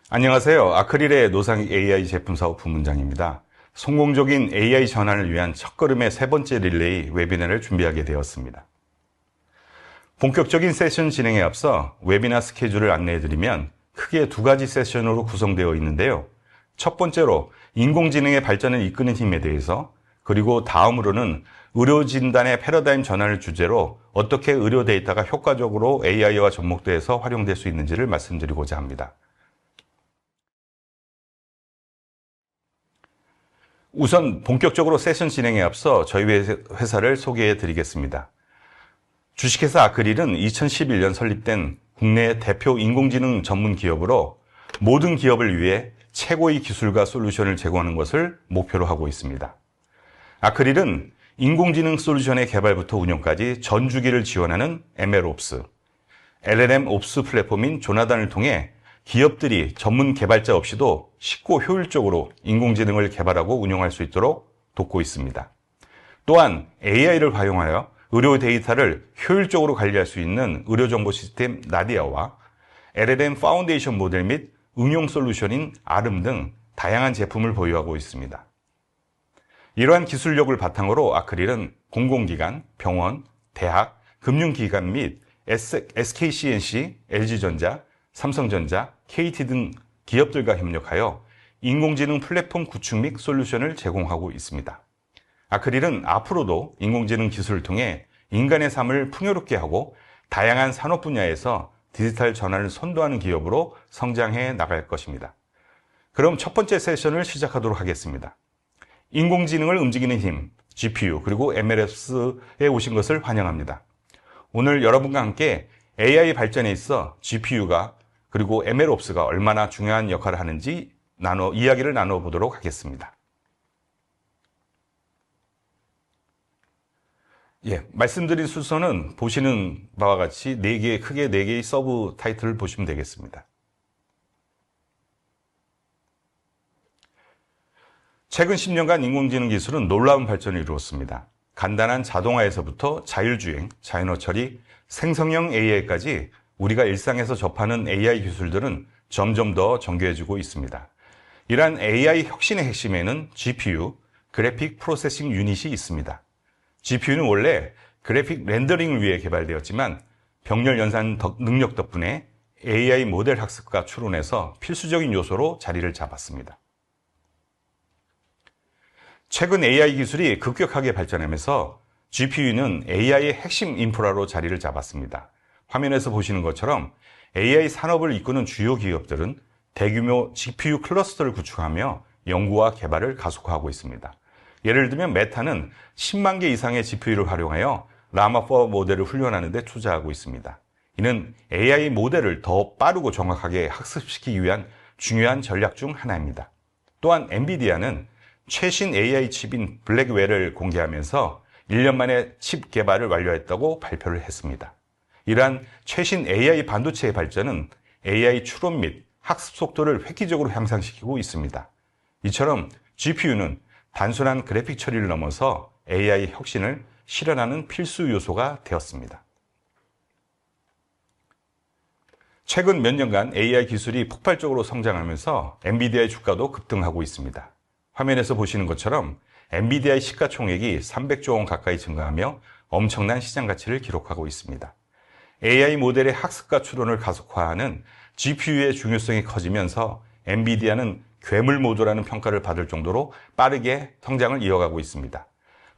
안녕하세요. 아크릴의 노상 AI 제품 사업 부문장입니다. 성공적인 AI 전환을 위한 첫걸음의 세 번째 릴레이 웨비나를 준비하게 되었습니다. 본격적인 세션 진행에 앞서 웨비나 스케줄을 안내해드리면 크게 두 가지 세션으로 구성되어 있는데요. 첫 번째로 인공지능의 발전을 이끄는 힘에 대해서, 그리고 다음으로는 의료진단의 패러다임 전환을 주제로 어떻게 의료 데이터가 효과적으로 AI와 접목돼서 활용될 수 있는지를 말씀드리고자 합니다. 우선 본격적으로 세션 진행에 앞서 저희 회사를 소개해 드리겠습니다. 주식회사 아크릴은 2011년 설립된 국내 대표 인공지능 전문 기업으로 모든 기업을 위해 최고의 기술과 솔루션을 제공하는 것을 목표로 하고 있습니다. 아크릴은 인공지능 솔루션의 개발부터 운영까지 전 주기를 지원하는 MLOps, LLMOps 플랫폼인 조나단을 통해 기업들이 전문 개발자 없이도 쉽고 효율적으로 인공지능을 개발하고 운용할 수 있도록 돕고 있습니다. 또한 AI를 활용하여 의료 데이터를 효율적으로 관리할 수 있는 의료정보 시스템 나디아와 LLM 파운데이션 모델 및 응용 솔루션인 아름 등 다양한 제품을 보유하고 있습니다. 이러한 기술력을 바탕으로 아크릴은 공공기관, 병원, 대학, 금융기관 및 SKCNC, LG전자, 삼성전자, KT 등 기업들과 협력하여 인공지능 플랫폼 구축 및 솔루션을 제공하고 있습니다. 아크릴은 앞으로도 인공지능 기술을 통해 인간의 삶을 풍요롭게 하고 다양한 산업 분야에서 디지털 전환을 선도하는 기업으로 성장해 나갈 것입니다. 그럼 첫 번째 세션을 시작하도록 하겠습니다. 인공지능을 움직이는 힘, GPU 그리고 MLOps에 오신 것을 환영합니다. 오늘 여러분과 함께 AI 발전에 있어 GPU가 그리고 MLOps가 얼마나 중요한 역할을 하는지 이야기를 나눠보도록 하겠습니다. 말씀드린 순서는 보시는 바와 같이 크게 4개의 서브 타이틀을 보시면 되겠습니다. 최근 10년간 인공지능 기술은 놀라운 발전을 이루었습니다. 간단한 자동화에서부터 자율주행, 자연어 처리, 생성형 AI까지 우리가 일상에서 접하는 AI 기술들은 점점 더 정교해지고 있습니다. 이러한 AI 혁신의 핵심에는 GPU, 그래픽 프로세싱 유닛이 있습니다. GPU는 원래 그래픽 렌더링을 위해 개발되었지만 병렬 연산 능력 덕분에 AI 모델 학습과 추론에서 필수적인 요소로 자리를 잡았습니다. 최근 AI 기술이 급격하게 발전하면서 GPU는 AI의 핵심 인프라로 자리를 잡았습니다. 화면에서 보시는 것처럼 AI 산업을 이끄는 주요 기업들은 대규모 GPU 클러스터를 구축하며 연구와 개발을 가속화하고 있습니다. 예를 들면 메타는 10만 개 이상의 GPU를 활용하여 라마4 모델을 훈련하는 데 투자하고 있습니다. 이는 AI 모델을 더 빠르고 정확하게 학습시키기 위한 중요한 전략 중 하나입니다. 또한 엔비디아는 최신 AI 칩인 블랙웰을 공개하면서 1년 만에 칩 개발을 완료했다고 발표를 했습니다. 이러한 최신 AI 반도체의 발전은 AI 추론 및 학습 속도를 획기적으로 향상시키고 있습니다. 이처럼 GPU는 단순한 그래픽 처리를 넘어서 AI 혁신을 실현하는 필수 요소가 되었습니다. 최근 몇 년간 AI 기술이 폭발적으로 성장하면서 엔비디아의 주가도 급등하고 있습니다. 화면에서 보시는 것처럼 엔비디아의 시가총액이 300조 원 가까이 증가하며 엄청난 시장 가치를 기록하고 있습니다. AI 모델의 학습과 추론을 가속화하는 GPU의 중요성이 커지면서 엔비디아는 괴물 모드라는 평가를 받을 정도로 빠르게 성장을 이어가고 있습니다.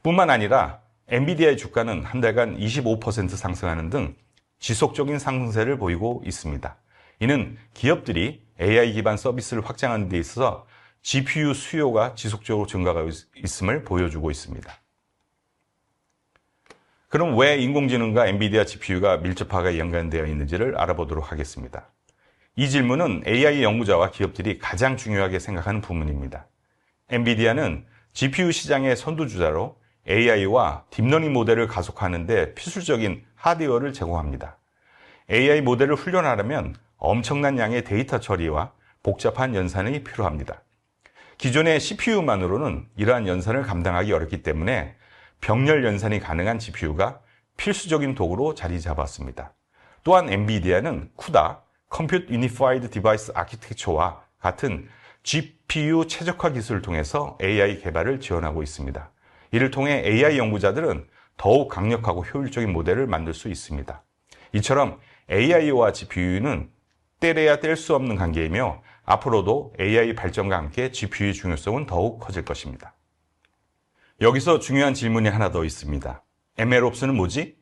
뿐만 아니라 엔비디아의 주가는 한 달간 25% 상승하는 등 지속적인 상승세를 보이고 있습니다. 이는 기업들이 AI 기반 서비스를 확장하는 데 있어서 GPU 수요가 지속적으로 증가하고 있음을 보여주고 있습니다. 그럼 왜 인공지능과 엔비디아 GPU가 밀접하게 연관되어 있는지를 알아보도록 하겠습니다. 이 질문은 AI 연구자와 기업들이 가장 중요하게 생각하는 부분입니다. 엔비디아는 GPU 시장의 선두주자로 AI와 딥러닝 모델을 가속화하는 데 필수적인 하드웨어를 제공합니다. AI 모델을 훈련하려면 엄청난 양의 데이터 처리와 복잡한 연산이 필요합니다. 기존의 CPU만으로는 이러한 연산을 감당하기 어렵기 때문에 병렬 연산이 가능한 GPU가 필수적인 도구로 자리 잡았습니다. 또한 엔비디아는 CUDA, Compute Unified Device Architecture와 같은 GPU 최적화 기술을 통해서 AI 개발을 지원하고 있습니다. 이를 통해 AI 연구자들은 더욱 강력하고 효율적인 모델을 만들 수 있습니다. 이처럼 AI와 GPU는 떼려야 뗄 수 없는 관계이며 앞으로도 AI 발전과 함께 GPU의 중요성은 더욱 커질 것입니다. 여기서 중요한 질문이 하나 더 있습니다. MLOps는 뭐지?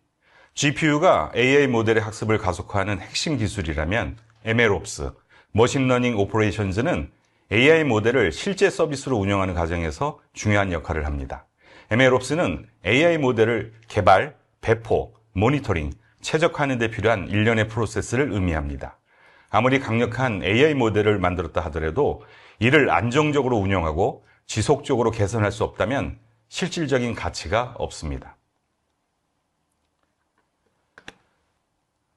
GPU가 AI 모델의 학습을 가속화하는 핵심 기술이라면 MLOps, 머신러닝 오퍼레이션즈는 AI 모델을 실제 서비스로 운영하는 과정에서 중요한 역할을 합니다. MLOps는 AI 모델을 개발, 배포, 모니터링, 최적화하는 데 필요한 일련의 프로세스를 의미합니다. 아무리 강력한 AI 모델을 만들었다 하더라도 이를 안정적으로 운영하고 지속적으로 개선할 수 없다면 실질적인 가치가 없습니다.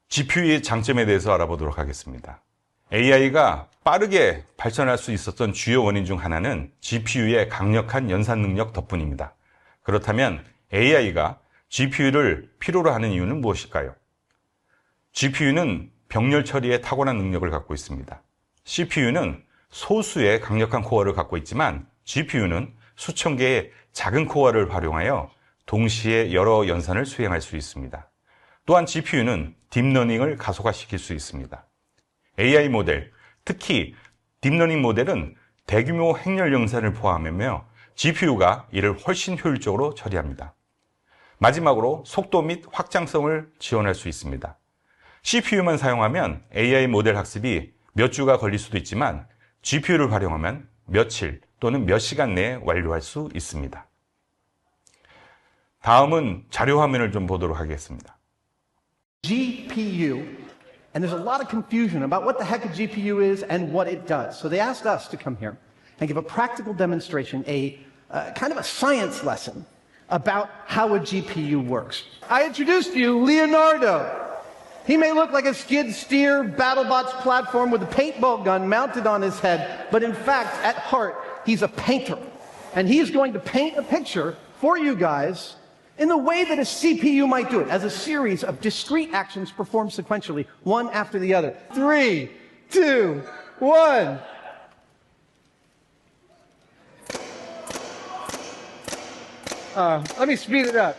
GPU의 장점에 대해서 알아보도록 하겠습니다. AI가 빠르게 발전할 수 있었던 주요 원인 중 하나는 GPU의 강력한 연산 능력 덕분입니다. 그렇다면 AI가 GPU를 필요로 하는 이유는 무엇일까요? GPU는 병렬 처리에 탁월한 능력을 갖고 있습니다. CPU는 소수의 강력한 코어를 갖고 있지만 GPU는 수천 개의 작은 코어를 활용하여 동시에 여러 연산을 수행할 수 있습니다. 또한 GPU는 딥러닝을 가속화시킬 수 있습니다. AI 모델, 특히 딥러닝 모델은 대규모 행렬 연산을 포함하며 GPU가 이를 훨씬 효율적으로 처리합니다. 마지막으로 속도 및 확장성을 지원할 수 있습니다. CPU만 사용하면 AI 모델 학습이 몇 주가 걸릴 수도 있지만 GPU를 활용하면 며칠 또는 몇 시간 내에 완료할 수 있습니다. 다음은 자료 화면을 좀 보도록 하겠습니다. GPU, and there's a lot of confusion about what the heck a GPU is and what it does. So they asked us to come here and give a practical demonstration, kind of a science lesson about how a GPU works. I introduced to you Leonardo. He may look like a skid steer BattleBots platform with a paintball gun mounted on his head, but in fact, at heart, he's a painter. And he's going to paint a picture for you guys in the way that a CPU might do it, as a series of discrete actions performed sequentially, one after the other. 3, 2, 1. Let me speed it up.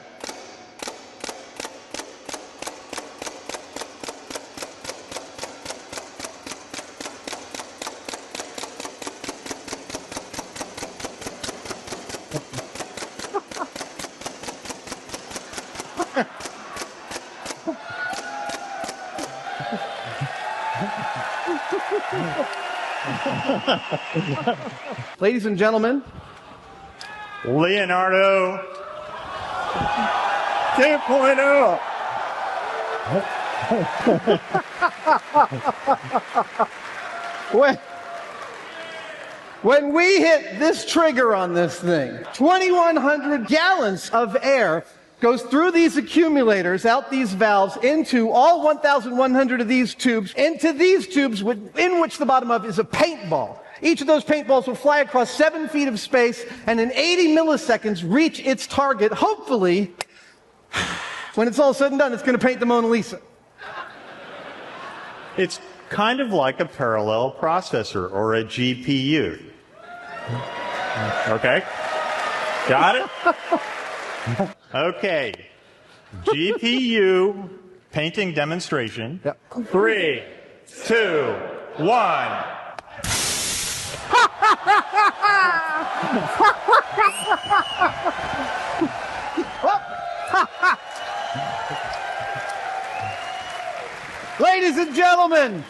Ladies and gentlemen, Leonardo 2.0. When we hit this trigger on this thing, 2,100 gallons of air goes through these accumulators, out these valves, into all 1,100 of these tubes, into these tubes in which the bottom of is a paintball. Each of those paintballs will fly across 7 feet of space and in 80 milliseconds reach its target. Hopefully, when it's all said and done, it's going to paint the Mona Lisa. It's kind of like a parallel processor or a GPU. Okay? Got it? Okay. GPU painting demonstration. Yep. 3, 2, 1. Ladies and gentlemen,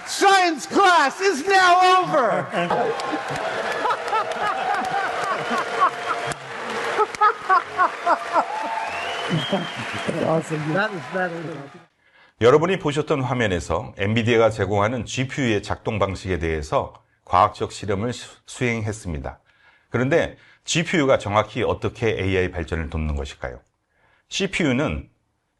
science class is now over. 여러분이 보셨던 화면에서 엔비디아가 제공하는 GPU의 작동 방식에 대해서 과학적 실험을 수행했습니다. 그런데 GPU가 정확히 어떻게 AI 발전을 돕는 것일까요? CPU는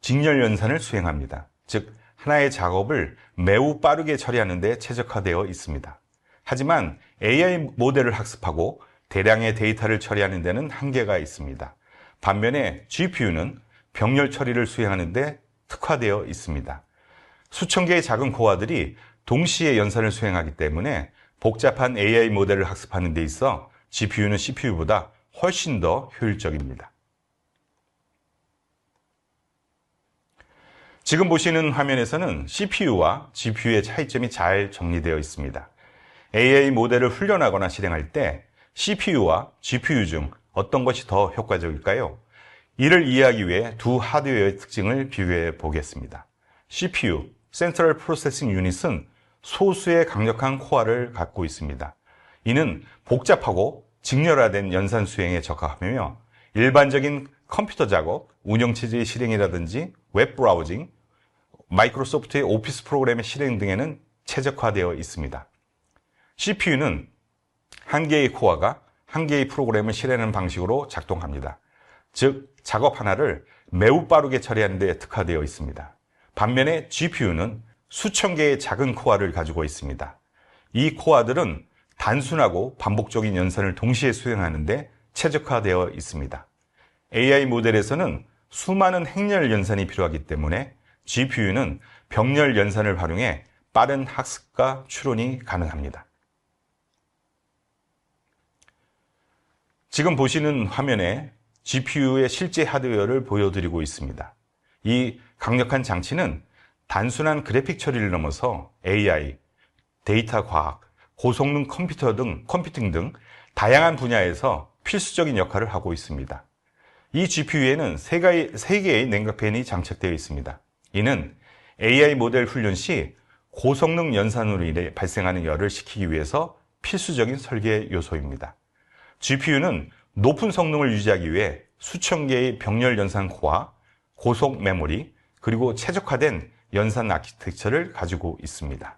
직렬 연산을 수행합니다. 즉, 하나의 작업을 매우 빠르게 처리하는 데 최적화되어 있습니다. 하지만 AI 모델을 학습하고 대량의 데이터를 처리하는 데는 한계가 있습니다. 반면에 GPU는 병렬 처리를 수행하는 데 특화되어 있습니다. 수천 개의 작은 코어들이 동시에 연산을 수행하기 때문에 복잡한 AI 모델을 학습하는 데 있어 GPU는 CPU보다 훨씬 더 효율적입니다. 지금 보시는 화면에서는 CPU와 GPU의 차이점이 잘 정리되어 있습니다. AI 모델을 훈련하거나 실행할 때 CPU와 GPU 중 어떤 것이 더 효과적일까요? 이를 이해하기 위해 두 하드웨어의 특징을 비교해 보겠습니다. CPU, Central Processing Unit은 소수의 강력한 코어를 갖고 있습니다. 이는 복잡하고 직렬화된 연산 수행에 적합하며 일반적인 컴퓨터 작업, 운영체제의 실행이라든지 웹 브라우징, 마이크로소프트의 오피스 프로그램의 실행 등에는 최적화되어 있습니다. CPU는 한 개의 코어가 한 개의 프로그램을 실행하는 방식으로 작동합니다. 즉, 작업 하나를 매우 빠르게 처리하는 데 특화되어 있습니다. 반면에 GPU는 수천 개의 작은 코어를 가지고 있습니다. 이 코어들은 단순하고 반복적인 연산을 동시에 수행하는 데 최적화되어 있습니다. AI 모델에서는 수많은 행렬 연산이 필요하기 때문에 GPU는 병렬 연산을 활용해 빠른 학습과 추론이 가능합니다. 지금 보시는 화면에 GPU의 실제 하드웨어를 보여드리고 있습니다. 이 강력한 장치는 단순한 그래픽 처리를 넘어서 AI, 데이터 과학, 고성능 컴퓨팅 등 다양한 분야에서 필수적인 역할을 하고 있습니다. 이 GPU에는 3개의 냉각팬이 장착되어 있습니다. 이는 AI 모델 훈련 시 고성능 연산으로 인해 발생하는 열을 식히기 위해서 필수적인 설계 요소입니다. GPU는 높은 성능을 유지하기 위해 수천 개의 병렬 연산 코어, 고속 메모리, 그리고 최적화된 연산 아키텍처를 가지고 있습니다.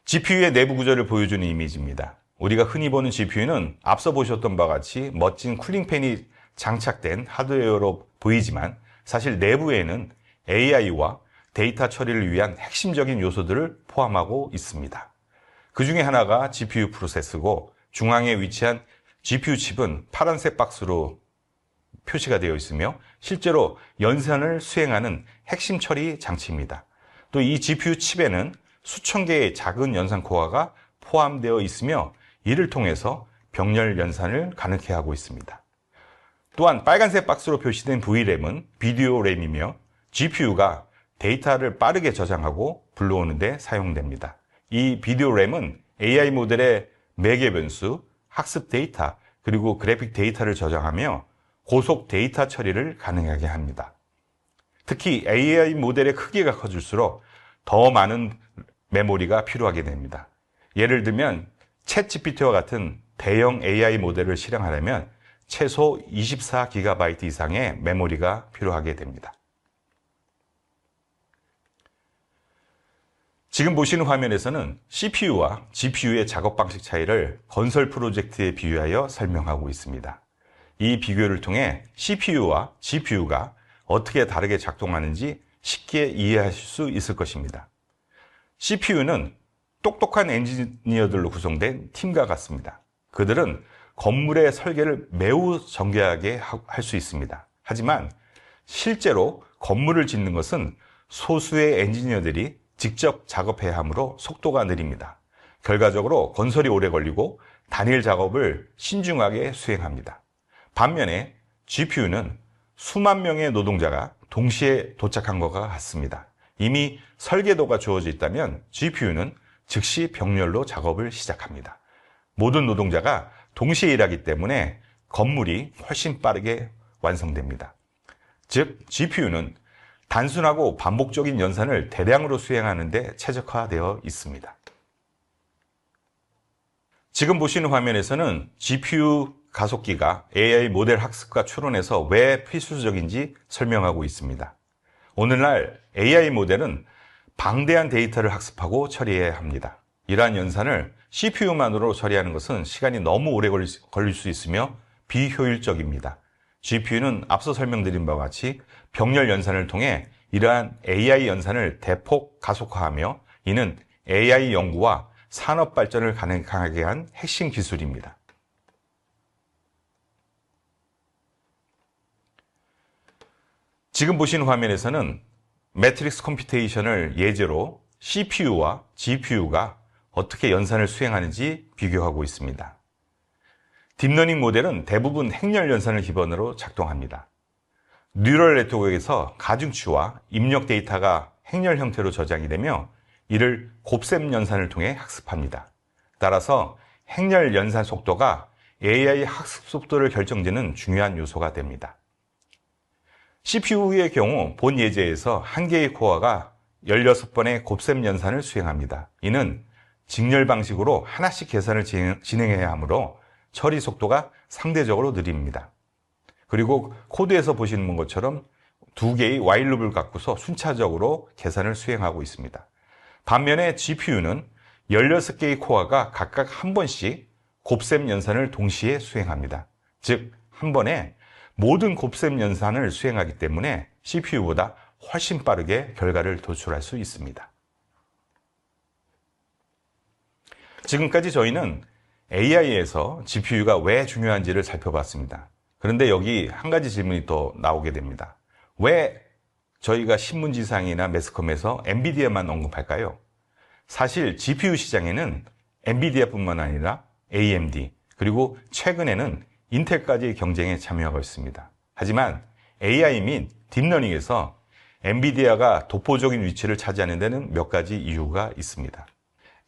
GPU의 내부 구조를 보여주는 이미지입니다. 우리가 흔히 보는 GPU는 앞서 보셨던 바와 같이 멋진 쿨링팬이 장착된 하드웨어로 보이지만 사실 내부에는 AI와 데이터 처리를 위한 핵심적인 요소들을 포함하고 있습니다. 그 중에 하나가 GPU 프로세스고 중앙에 위치한 GPU 칩은 파란색 박스로 표시가 되어 있으며 실제로 연산을 수행하는 핵심 처리 장치입니다. 또 이 GPU 칩에는 수천 개의 작은 연산 코어가 포함되어 있으며 이를 통해서 병렬 연산을 가능케 하고 있습니다. 또한 빨간색 박스로 표시된 VRAM은 비디오 램이며 GPU가 데이터를 빠르게 저장하고 불러오는 데 사용됩니다. 이 비디오 램은 AI 모델의 매개 변수, 학습 데이터, 그리고 그래픽 데이터를 저장하며 고속 데이터 처리를 가능하게 합니다. 특히 AI 모델의 크기가 커질수록 더 많은 메모리가 필요하게 됩니다. 예를 들면 챗GPT와 같은 대형 AI 모델을 실행하려면 최소 24GB 이상의 메모리가 필요하게 됩니다. 지금 보시는 화면에서는 CPU와 GPU의 작업 방식 차이를 건설 프로젝트에 비유하여 설명하고 있습니다. 이 비교를 통해 CPU와 GPU가 어떻게 다르게 작동하는지 쉽게 이해하실 수 있을 것입니다. CPU는 똑똑한 엔지니어들로 구성된 팀과 같습니다. 그들은 건물의 설계를 매우 정교하게 할 수 있습니다. 하지만 실제로 건물을 짓는 것은 소수의 엔지니어들이 직접 작업해야 하므로 속도가 느립니다. 결과적으로 건설이 오래 걸리고 단일 작업을 신중하게 수행합니다. 반면에 GPU는 수만 명의 노동자가 동시에 도착한 것과 같습니다. 이미 설계도가 주어져 있다면 GPU는 즉시 병렬로 작업을 시작합니다. 모든 노동자가 동시에 일하기 때문에 건물이 훨씬 빠르게 완성됩니다. 즉, GPU는 단순하고 반복적인 연산을 대량으로 수행하는 데 최적화되어 있습니다. 지금 보시는 화면에서는 GPU 가속기가 AI 모델 학습과 추론에서 왜 필수적인지 설명하고 있습니다. 오늘날 AI 모델은 방대한 데이터를 학습하고 처리해야 합니다. 이러한 연산을 CPU만으로 처리하는 것은 시간이 너무 오래 걸릴 수 있으며 비효율적입니다. GPU는 앞서 설명드린 바와 같이 병렬 연산을 통해 이러한 AI 연산을 대폭 가속화하며 이는 AI 연구와 산업 발전을 가능하게 한 핵심 기술입니다. 지금 보시는 화면에서는 매트릭스 컴퓨테이션을 예제로 CPU와 GPU가 어떻게 연산을 수행하는지 비교하고 있습니다. 딥러닝 모델은 대부분 행렬 연산을 기반으로 작동합니다. 뉴럴 네트워크에서 가중치와 입력 데이터가 행렬 형태로 저장이 되며 이를 곱셈 연산을 통해 학습합니다. 따라서 행렬 연산 속도가 AI 학습 속도를 결정짓는 중요한 요소가 됩니다. CPU의 경우 본 예제에서 한 개의 코어가 16번의 곱셈 연산을 수행합니다. 이는 직렬 방식으로 하나씩 계산을 진행해야 하므로 처리 속도가 상대적으로 느립니다. 그리고 코드에서 보시는 것처럼 두 개의 while 룹을 갖고서 순차적으로 계산을 수행하고 있습니다. 반면에 GPU는 16개의 코어가 각각 한 번씩 곱셈 연산을 동시에 수행합니다. 즉, 한 번에 모든 곱셈 연산을 수행하기 때문에 CPU보다 훨씬 빠르게 결과를 도출할 수 있습니다. 지금까지 저희는 AI에서 GPU가 왜 중요한지를 살펴봤습니다. 그런데 여기 한 가지 질문이 더 나오게 됩니다. 왜 저희가 신문지상이나 매스컴에서 엔비디아만 언급할까요? 사실 GPU 시장에는 엔비디아뿐만 아니라 AMD, 그리고 최근에는 인텔까지 경쟁에 참여하고 있습니다. 하지만 AI 및 딥러닝에서 엔비디아가 독보적인 위치를 차지하는 데는 몇 가지 이유가 있습니다.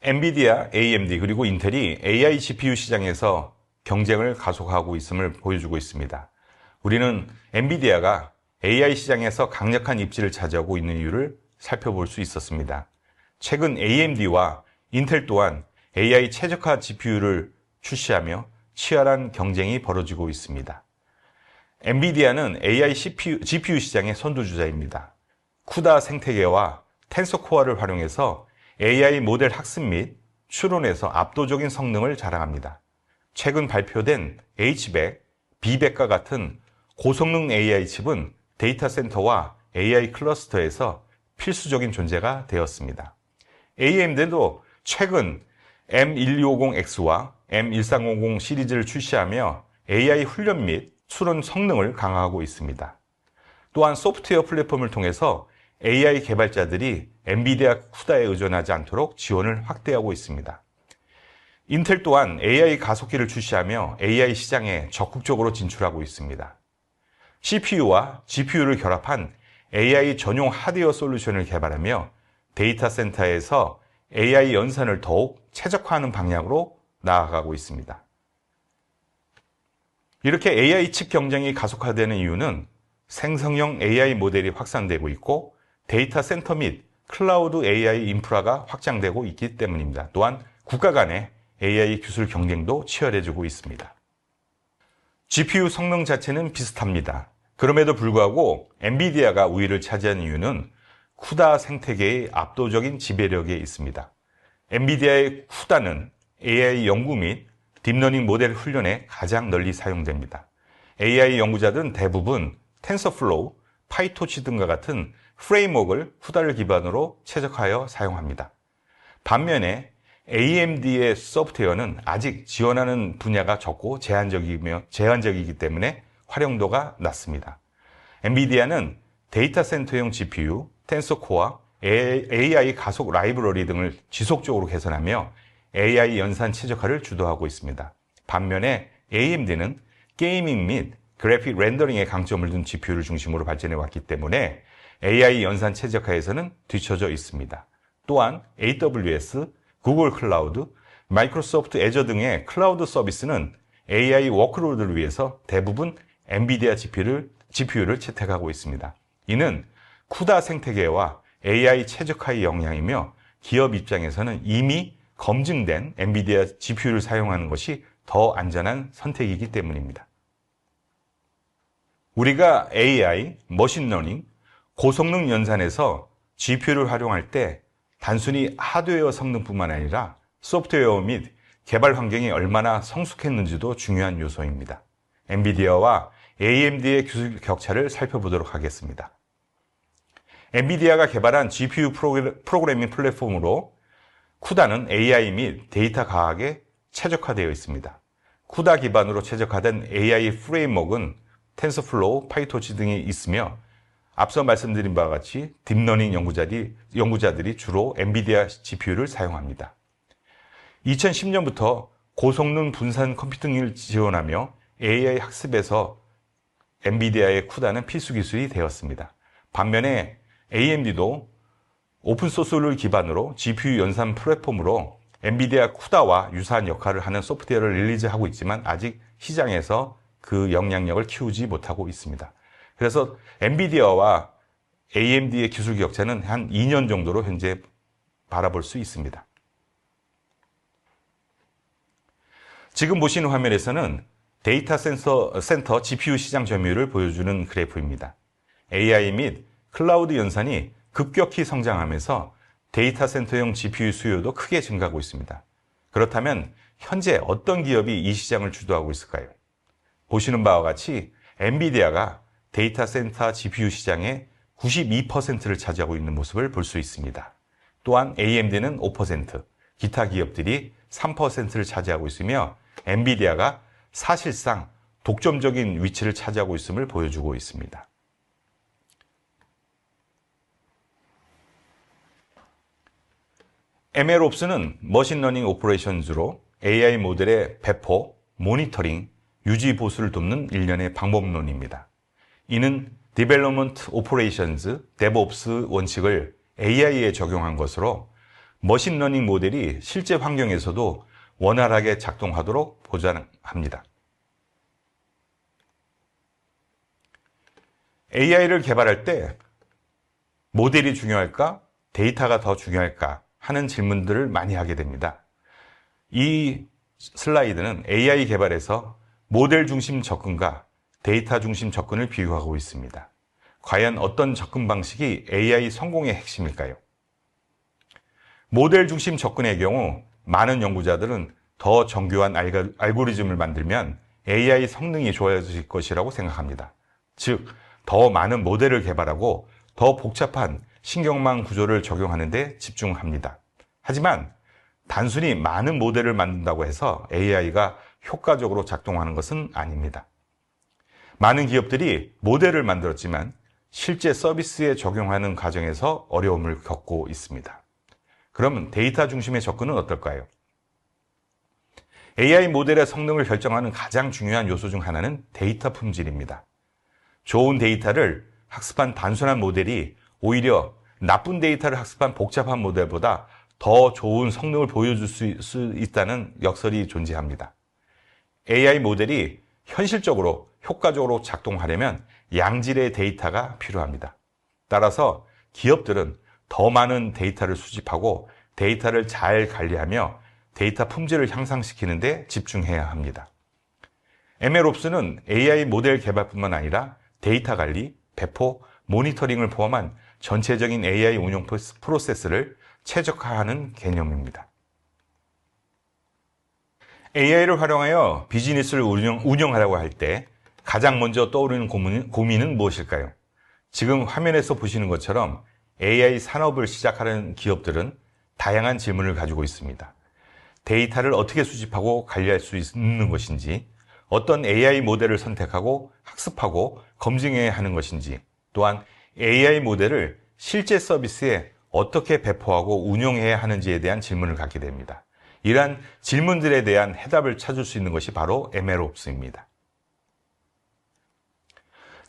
엔비디아, AMD, 그리고 인텔이 AI GPU 시장에서 경쟁을 가속하고 있음을 보여주고 있습니다. 우리는 엔비디아가 AI 시장에서 강력한 입지를 차지하고 있는 이유를 살펴볼 수 있었습니다. 최근 AMD와 인텔 또한 AI 최적화 GPU를 출시하며 치열한 경쟁이 벌어지고 있습니다. 엔비디아는 AI GPU 시장의 선두주자입니다. 쿠다 생태계와 텐서코어를 활용해서 AI 모델 학습 및 추론에서 압도적인 성능을 자랑합니다. 최근 발표된 H100, B100과 같은 고성능 AI 칩은 데이터 센터와 AI 클러스터에서 필수적인 존재가 되었습니다. AMD도 최근 M1250X와 M1350 시리즈를 출시하며 AI 훈련 및 추론 성능을 강화하고 있습니다. 또한 소프트웨어 플랫폼을 통해서 AI 개발자들이 엔비디아 쿠다에 의존하지 않도록 지원을 확대하고 있습니다. 인텔 또한 AI 가속기를 출시하며 AI 시장에 적극적으로 진출하고 있습니다. CPU와 GPU를 결합한 AI 전용 하드웨어 솔루션을 개발하며 데이터 센터에서 AI 연산을 더욱 최적화하는 방향으로 나아가고 있습니다. 이렇게 AI 칩 경쟁이 가속화되는 이유는 생성형 AI 모델이 확산되고 있고 데이터 센터 및 클라우드 AI 인프라가 확장되고 있기 때문입니다. 또한 국가 간의 AI 기술 경쟁도 치열해지고 있습니다. GPU 성능 자체는 비슷합니다. 그럼에도 불구하고 엔비디아가 우위를 차지한 이유는 쿠다 생태계의 압도적인 지배력에 있습니다. 엔비디아의 쿠다는 AI 연구 및 딥러닝 모델 훈련에 가장 널리 사용됩니다. AI 연구자들은 대부분 텐서플로우, 파이토치 등과 같은 프레임워크를 쿠다를 기반으로 최적화하여 사용합니다. 반면에 AMD의 소프트웨어는 아직 지원하는 분야가 적고 제한적이기 때문에 활용도가 낮습니다. 엔비디아는 데이터 센터용 GPU, 텐서코어, AI 가속 라이브러리 등을 지속적으로 개선하며 AI 연산 최적화를 주도하고 있습니다. 반면에 AMD는 게이밍 및 그래픽 렌더링에 강점을 둔 GPU를 중심으로 발전해 왔기 때문에 AI 연산 최적화에서는 뒤처져 있습니다. 또한 AWS, 구글 클라우드, 마이크로소프트 애저 등의 클라우드 서비스는 AI 워크로드를 위해서 대부분 엔비디아 GPU를 채택하고 있습니다. 이는 쿠다 생태계와 AI 최적화의 영향이며 기업 입장에서는 이미 검증된 엔비디아 GPU를 사용하는 것이 더 안전한 선택이기 때문입니다. 우리가 AI, 머신러닝, 고성능 연산에서 GPU를 활용할 때 단순히 하드웨어 성능뿐만 아니라 소프트웨어 및 개발 환경이 얼마나 성숙했는지도 중요한 요소입니다. 엔비디아와 AMD의 기술 격차를 살펴보도록 하겠습니다. 엔비디아가 개발한 GPU 프로그래밍 플랫폼으로 쿠다는 AI 및 데이터 과학에 최적화되어 있습니다. 쿠다 기반으로 최적화된 AI 프레임워크는 텐서플로우, 파이토치 등이 있으며 앞서 말씀드린 바와 같이 딥러닝 연구자들이 주로 엔비디아 GPU를 사용합니다. 2010년부터 고성능 분산 컴퓨팅을 지원하며 AI 학습에서 엔비디아의 쿠다는 필수 기술이 되었습니다. 반면에 AMD도 오픈소스를 기반으로 GPU 연산 플랫폼으로 엔비디아 쿠다와 유사한 역할을 하는 소프트웨어를 릴리즈하고 있지만 아직 시장에서 그 영향력을 키우지 못하고 있습니다. 그래서 엔비디아와 AMD의 기술 격차는 한 2년 정도로 현재 바라볼 수 있습니다. 지금 보시는 화면에서는 데이터 센터 GPU 시장 점유율을 보여주는 그래프입니다. AI 및 클라우드 연산이 급격히 성장하면서 데이터 센터용 GPU 수요도 크게 증가하고 있습니다. 그렇다면 현재 어떤 기업이 이 시장을 주도하고 있을까요? 보시는 바와 같이 엔비디아가 데이터 센터 GPU 시장의 92%를 차지하고 있는 모습을 볼 수 있습니다. 또한 AMD는 5%, 기타 기업들이 3%를 차지하고 있으며 엔비디아가 사실상 독점적인 위치를 차지하고 있음을 보여주고 있습니다. MLOps는 머신러닝 오퍼레이션즈로 AI 모델의 배포, 모니터링, 유지 보수를 돕는 일련의 방법론입니다. 이는 Development Operations, DevOps 원칙을 AI에 적용한 것으로 머신러닝 모델이 실제 환경에서도 원활하게 작동하도록 보장합니다. AI를 개발할 때 모델이 중요할까? 데이터가 더 중요할까? 하는 질문들을 많이 하게 됩니다. 이 슬라이드는 AI 개발에서 모델 중심 접근과 데이터 중심 접근을 비교하고 있습니다. 과연 어떤 접근 방식이 AI 성공의 핵심일까요? 모델 중심 접근의 경우 많은 연구자들은 더 정교한 알고리즘을 만들면 AI 성능이 좋아질 것이라고 생각합니다. 즉, 더 많은 모델을 개발하고 더 복잡한 신경망 구조를 적용하는 데 집중합니다. 하지만 단순히 많은 모델을 만든다고 해서 AI가 효과적으로 작동하는 것은 아닙니다. 많은 기업들이 모델을 만들었지만 실제 서비스에 적용하는 과정에서 어려움을 겪고 있습니다. 그러면 데이터 중심의 접근은 어떨까요? AI 모델의 성능을 결정하는 가장 중요한 요소 중 하나는 데이터 품질입니다. 좋은 데이터를 학습한 단순한 모델이 오히려 나쁜 데이터를 학습한 복잡한 모델보다 더 좋은 성능을 보여줄 수 있다는 역설이 존재합니다. AI 모델이 현실적으로 효과적으로 작동하려면 양질의 데이터가 필요합니다. 따라서 기업들은 더 많은 데이터를 수집하고 데이터를 잘 관리하며 데이터 품질을 향상시키는 데 집중해야 합니다. MLOps는 AI 모델 개발뿐만 아니라 데이터 관리, 배포, 모니터링을 포함한 전체적인 AI 운영 프로세스를 최적화하는 개념입니다. AI를 활용하여 비즈니스를 운영하려고 할 때 가장 먼저 떠오르는 고민은 무엇일까요? 지금 화면에서 보시는 것처럼 AI 산업을 시작하는 기업들은 다양한 질문을 가지고 있습니다. 데이터를 어떻게 수집하고 관리할 수 있는 것인지, 어떤 AI 모델을 선택하고 학습하고 검증해야 하는 것인지, 또한 AI 모델을 실제 서비스에 어떻게 배포하고 운용해야 하는지에 대한 질문을 갖게 됩니다. 이러한 질문들에 대한 해답을 찾을 수 있는 것이 바로 MLOps입니다.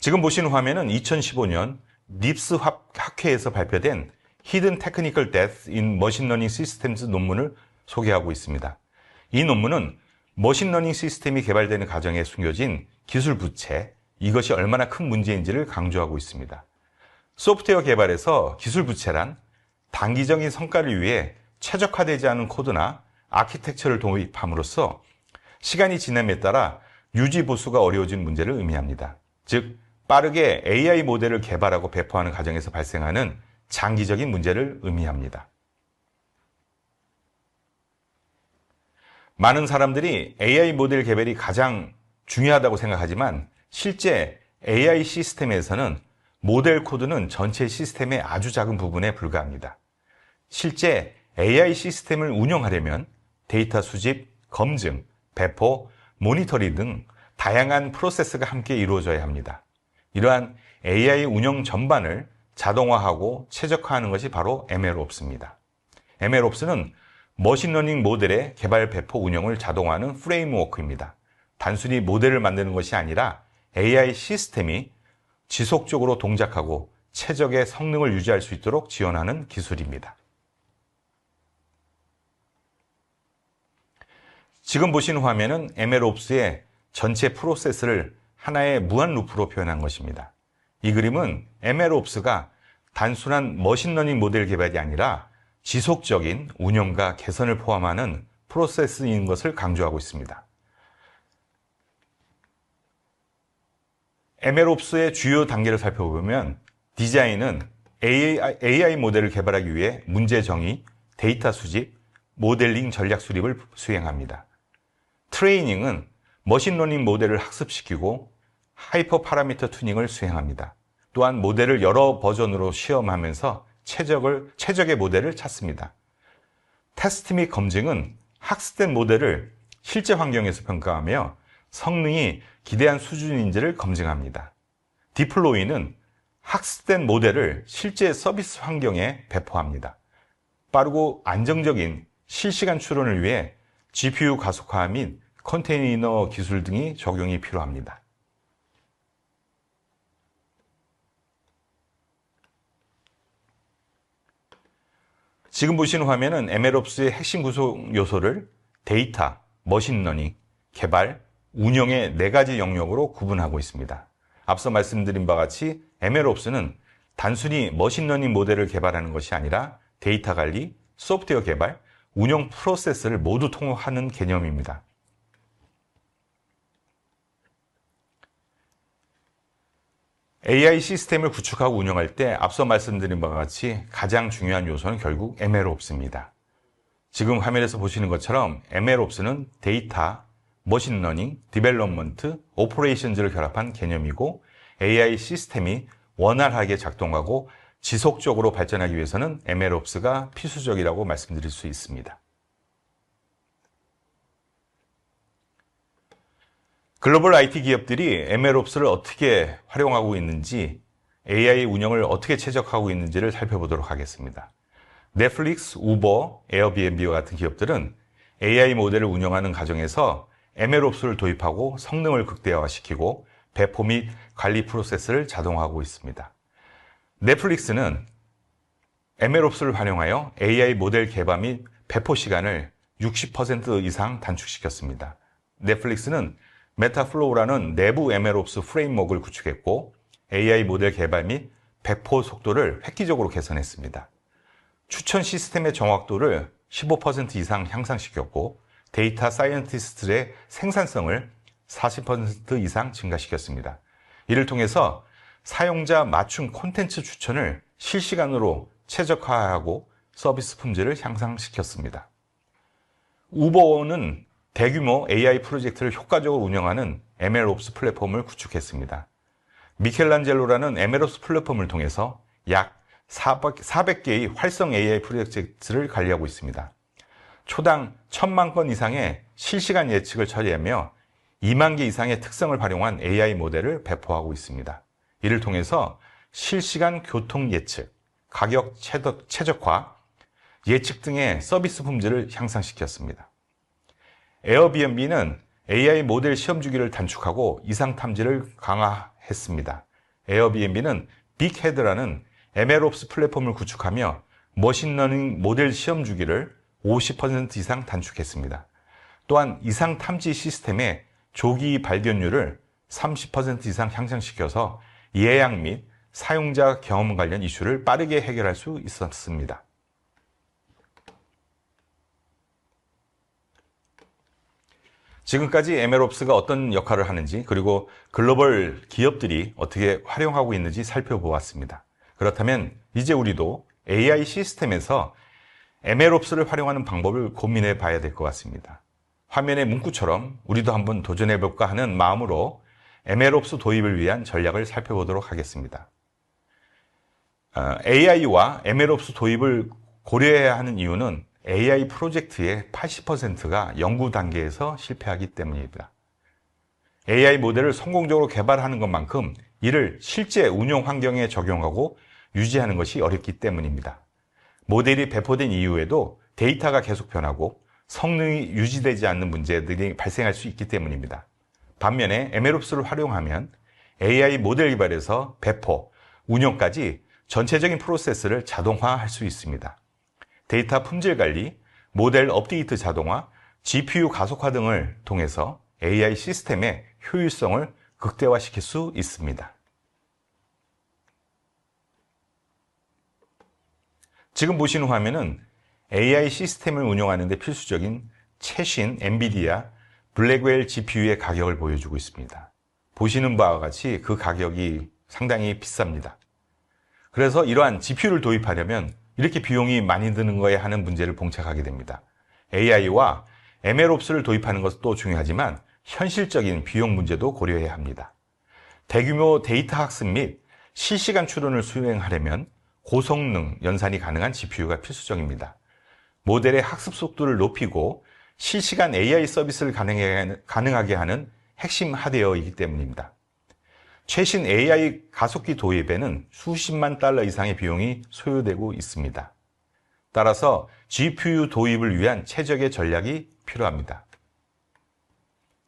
지금 보시는 화면은 2015년 닙스 학회에서 발표된 Hidden Technical Debt in Machine Learning Systems 논문을 소개하고 있습니다. 이 논문은 머신러닝 시스템이 개발되는 과정에 숨겨진 기술 부채, 이것이 얼마나 큰 문제인지를 강조하고 있습니다. 소프트웨어 개발에서 기술 부채란 단기적인 성과를 위해 최적화되지 않은 코드나 아키텍처를 도입함으로써 시간이 지남에 따라 유지 보수가 어려워진 문제를 의미합니다. 즉, 빠르게 AI 모델을 개발하고 배포하는 과정에서 발생하는 장기적인 문제를 의미합니다. 많은 사람들이 AI 모델 개발이 가장 중요하다고 생각하지만 실제 AI 시스템에서는 모델 코드는 전체 시스템의 아주 작은 부분에 불과합니다. 실제 AI 시스템을 운영하려면 데이터 수집, 검증, 배포, 모니터링 등 다양한 프로세스가 함께 이루어져야 합니다. 이러한 AI 운영 전반을 자동화하고 최적화하는 것이 바로 MLOps입니다. MLOps는 머신러닝 모델의 개발, 배포, 운영을 자동화하는 프레임워크입니다. 단순히 모델을 만드는 것이 아니라 AI 시스템이 지속적으로 동작하고 최적의 성능을 유지할 수 있도록 지원하는 기술입니다. 지금 보시는 화면은 MLOps의 전체 프로세스를 하나의 무한 루프로 표현한 것입니다. 이 그림은 MLOps가 단순한 머신러닝 모델 개발이 아니라 지속적인 운영과 개선을 포함하는 프로세스인 것을 강조하고 있습니다. MLOps의 주요 단계를 살펴보면 디자인은 AI 모델을 개발하기 위해 문제 정의, 데이터 수집, 모델링 전략 수립을 수행합니다. 트레이닝은 머신러닝 모델을 학습시키고 하이퍼 파라미터 튜닝을 수행합니다. 또한 모델을 여러 버전으로 시험하면서 최적의 모델을 찾습니다. 테스트 및 검증은 학습된 모델을 실제 환경에서 평가하며 성능이 기대한 수준인지를 검증합니다. 디플로이는 학습된 모델을 실제 서비스 환경에 배포합니다. 빠르고 안정적인 실시간 추론을 위해 GPU 가속화 및 컨테이너 기술 등이 적용이 필요합니다. 지금 보시는 화면은 MLOps의 핵심 구성 요소를 데이터, 머신러닝, 개발, 운영의 4가지 영역으로 구분하고 있습니다. 앞서 말씀드린 바와 같이 MLOps는 단순히 머신러닝 모델을 개발하는 것이 아니라 데이터 관리, 소프트웨어 개발, 운영 프로세스를 모두 통합하는 개념입니다. AI 시스템을 구축하고 운영할 때 앞서 말씀드린 바와 같이 가장 중요한 요소는 결국 MLOps입니다. 지금 화면에서 보시는 것처럼 MLOps는 데이터, 머신러닝, 디벨롭먼트, 오퍼레이션즈를 결합한 개념이고 AI 시스템이 원활하게 작동하고 지속적으로 발전하기 위해서는 MLOps가 필수적이라고 말씀드릴 수 있습니다. 글로벌 IT 기업들이 MLOps를 어떻게 활용하고 있는지, AI 운영을 어떻게 최적화하고 있는지를 살펴보도록 하겠습니다. 넷플릭스, 우버, 에어비앤비와 같은 기업들은 AI 모델을 운영하는 과정에서 MLOps를 도입하고 성능을 극대화시키고 배포 및 관리 프로세스를 자동화하고 있습니다. 넷플릭스는 MLOps를 활용하여 AI 모델 개발 및 배포 시간을 60% 이상 단축시켰습니다. 넷플릭스는 메타플로우라는 내부 MLOps 프레임워크를 구축했고 AI 모델 개발 및 배포 속도를 획기적으로 개선했습니다. 추천 시스템의 정확도를 15% 이상 향상시켰고 데이터 사이언티스트의 생산성을 40% 이상 증가시켰습니다. 이를 통해서 사용자 맞춤 콘텐츠 추천을 실시간으로 최적화하고 서비스 품질을 향상시켰습니다. 우버는 대규모 AI 프로젝트를 효과적으로 운영하는 MLOps 플랫폼을 구축했습니다. 미켈란젤로라는 MLOps 플랫폼을 통해서 약 400개의 활성 AI 프로젝트를 관리하고 있습니다. 초당 1000만 건 이상의 실시간 예측을 처리하며 2만 개 이상의 특성을 활용한 AI 모델을 배포하고 있습니다. 이를 통해서 실시간 교통 예측, 가격 최적화, 예측 등의 서비스 품질을 향상시켰습니다. 에어비앤비는 AI 모델 시험 주기를 단축하고 이상 탐지를 강화했습니다. 에어비앤비는 빅헤드라는 MLOps 플랫폼을 구축하며 머신러닝 모델 시험 주기를 50% 이상 단축했습니다. 또한 이상 탐지 시스템의 조기 발견율을 30% 이상 향상시켜서 예약 및 사용자 경험 관련 이슈를 빠르게 해결할 수 있었습니다. 지금까지 MLOps가 어떤 역할을 하는지 그리고 글로벌 기업들이 어떻게 활용하고 있는지 살펴보았습니다. 그렇다면 이제 우리도 AI 시스템에서 MLOps를 활용하는 방법을 고민해 봐야 될 것 같습니다. 화면의 문구처럼 우리도 한번 도전해 볼까 하는 마음으로 MLOps 도입을 위한 전략을 살펴보도록 하겠습니다. AI와 MLOps 도입을 고려해야 하는 이유는 AI 프로젝트의 80%가 연구 단계에서 실패하기 때문입니다. AI 모델을 성공적으로 개발하는 것만큼 이를 실제 운용 환경에 적용하고 유지하는 것이 어렵기 때문입니다. 모델이 배포된 이후에도 데이터가 계속 변하고 성능이 유지되지 않는 문제들이 발생할 수 있기 때문입니다. 반면에 MLOps를 활용하면 AI 모델 개발에서 배포, 운영까지 전체적인 프로세스를 자동화할 수 있습니다. 데이터 품질 관리, 모델 업데이트 자동화, GPU 가속화 등을 통해서 AI 시스템의 효율성을 극대화시킬 수 있습니다. 지금 보시는 화면은 AI 시스템을 운영하는 데 필수적인 최신 엔비디아 블랙웰 GPU의 가격을 보여주고 있습니다. 보시는 바와 같이 그 가격이 상당히 비쌉니다. 그래서 이러한 GPU를 도입하려면 이렇게 비용이 많이 드는 거에 하는 문제를 봉착하게 됩니다. AI와 MLOps를 도입하는 것도 중요하지만 현실적인 비용 문제도 고려해야 합니다. 대규모 데이터 학습 및 실시간 추론을 수행하려면 고성능 연산이 가능한 GPU가 필수적입니다. 모델의 학습 속도를 높이고 실시간 AI 서비스를 가능하게 하는 핵심 하드웨어이기 때문입니다. 최신 AI 가속기 도입에는 수십만 달러 이상의 비용이 소요되고 있습니다. 따라서 GPU 도입을 위한 최적의 전략이 필요합니다.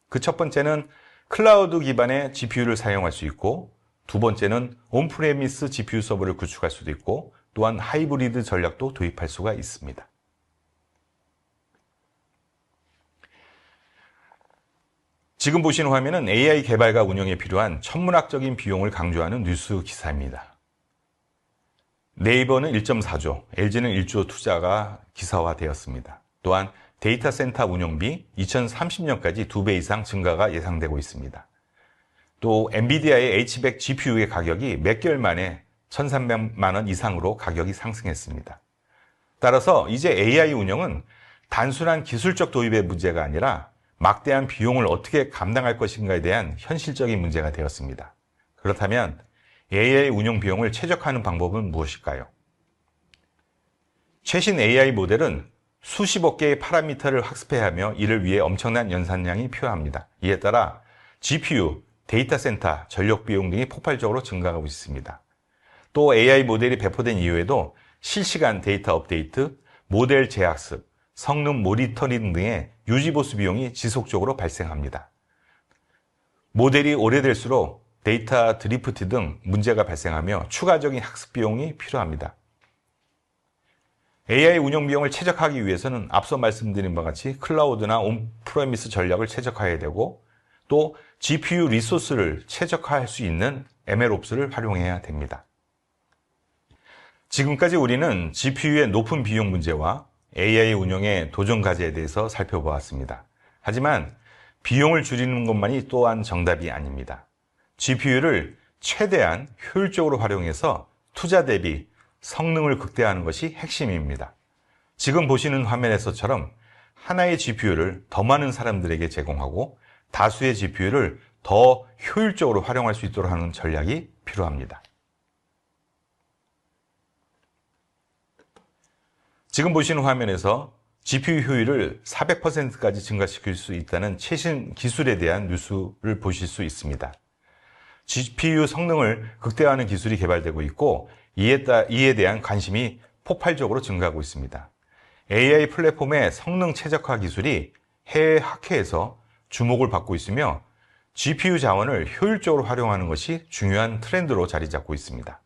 그 첫 번째는 클라우드 기반의 GPU를 사용할 수 있고, 두 번째는 온프레미스 GPU 서버를 구축할 수도 있고, 또한 하이브리드 전략도 도입할 수가 있습니다. 지금 보시는 화면은 AI 개발과 운영에 필요한 천문학적인 비용을 강조하는 뉴스 기사입니다. 네이버는 1.4조, LG는 1조 투자가 기사화되었습니다. 또한 데이터 센터 운영비 2030년까지 2배 이상 증가가 예상되고 있습니다. 또 엔비디아의 H100 GPU의 가격이 몇 개월 만에 1,300만 원 이상으로 가격이 상승했습니다. 따라서 이제 AI 운영은 단순한 기술적 도입의 문제가 아니라 막대한 비용을 어떻게 감당할 것인가에 대한 현실적인 문제가 되었습니다. 그렇다면 AI 운영 비용을 최적화하는 방법은 무엇일까요? 최신 AI 모델은 수십억 개의 파라미터를 학습해야 하며 이를 위해 엄청난 연산량이 필요합니다. 이에 따라 GPU, 데이터 센터, 전력 비용 등이 폭발적으로 증가하고 있습니다. 또 AI 모델이 배포된 이후에도 실시간 데이터 업데이트, 모델 재학습, 성능 모니터링 등의 유지보수 비용이 지속적으로 발생합니다. 모델이 오래될수록 데이터 드리프트 등 문제가 발생하며 추가적인 학습 비용이 필요합니다. AI 운영 비용을 최적화하기 위해서는 앞서 말씀드린 바와 같이 클라우드나 온프레미스 전략을 최적화해야 되고, 또 GPU 리소스를 최적화할 수 있는 MLOps를 활용해야 됩니다. 지금까지 우리는 GPU의 높은 비용 문제와 AI 운영의 도전 과제에 대해서 살펴보았습니다. 하지만 비용을 줄이는 것만이 또한 정답이 아닙니다. GPU를 최대한 효율적으로 활용해서 투자 대비 성능을 극대화하는 것이 핵심입니다. 지금 보시는 화면에서처럼 하나의 GPU를 더 많은 사람들에게 제공하고 다수의 GPU를 더 효율적으로 활용할 수 있도록 하는 전략이 필요합니다. 지금 보시는 화면에서 GPU 효율을 400%까지 증가시킬 수 있다는 최신 기술에 대한 뉴스를 보실 수 있습니다. GPU 성능을 극대화하는 기술이 개발되고 있고, 이에 대한 관심이 폭발적으로 증가하고 있습니다. AI 플랫폼의 성능 최적화 기술이 해외 학회에서 주목을 받고 있으며 GPU 자원을 효율적으로 활용하는 것이 중요한 트렌드로 자리 잡고 있습니다.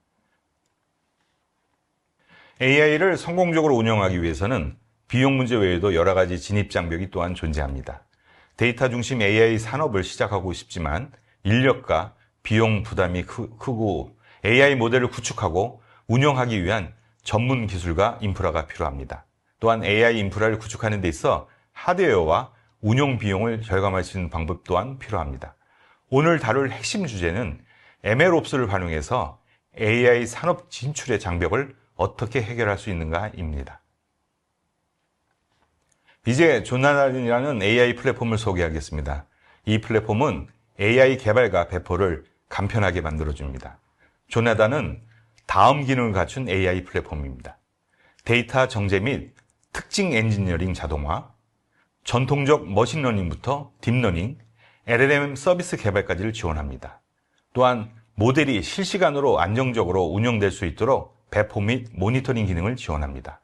AI를 성공적으로 운영하기 위해서는 비용 문제 외에도 여러 가지 진입 장벽이 또한 존재합니다. 데이터 중심 AI 산업을 시작하고 싶지만 인력과 비용 부담이 크고 AI 모델을 구축하고 운영하기 위한 전문 기술과 인프라가 필요합니다. 또한 AI 인프라를 구축하는 데 있어 하드웨어와 운용 비용을 절감할 수 있는 방법 또한 필요합니다. 오늘 다룰 핵심 주제는 MLOps를 활용해서 AI 산업 진출의 장벽을 어떻게 해결할 수 있는가입니다. 이제 조나단이라는 AI 플랫폼을 소개하겠습니다. 이 플랫폼은 AI 개발과 배포를 간편하게 만들어줍니다. 조나단은 다음 기능을 갖춘 AI 플랫폼입니다. 데이터 정제 및 특징 엔지니어링 자동화, 전통적 머신러닝부터 딥러닝, LLM 서비스 개발까지를 지원합니다. 또한 모델이 실시간으로 안정적으로 운영될 수 있도록 배포 및 모니터링 기능을 지원합니다.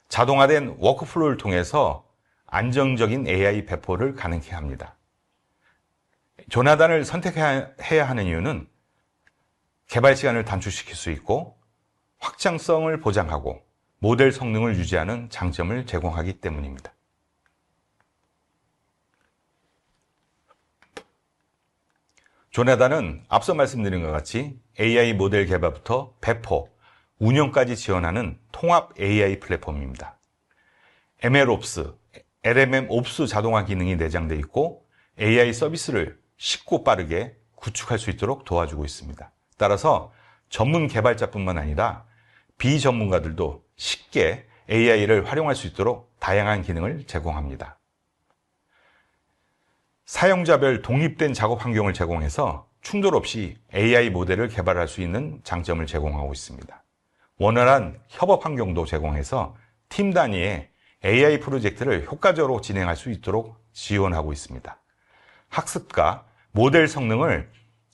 자동화된 워크플로우를 통해서 안정적인 AI 배포를 가능케 합니다. 조나단을 선택해야 하는 이유는 개발 시간을 단축시킬 수 있고 확장성을 보장하고 모델 성능을 유지하는 장점을 제공하기 때문입니다. 조나단은 앞서 말씀드린 것 같이 AI 모델 개발부터 배포, 운영까지 지원하는 통합 AI 플랫폼입니다. MLOps, LMMOps 자동화 기능이 내장되어 있고 AI 서비스를 쉽고 빠르게 구축할 수 있도록 도와주고 있습니다. 따라서 전문 개발자뿐만 아니라 비전문가들도 쉽게 AI를 활용할 수 있도록 다양한 기능을 제공합니다. 사용자별 독립된 작업 환경을 제공해서 충돌 없이 AI 모델을 개발할 수 있는 장점을 제공하고 있습니다. 원활한 협업 환경도 제공해서 팀 단위의 AI 프로젝트를 효과적으로 진행할 수 있도록 지원하고 있습니다. 학습과 모델 성능을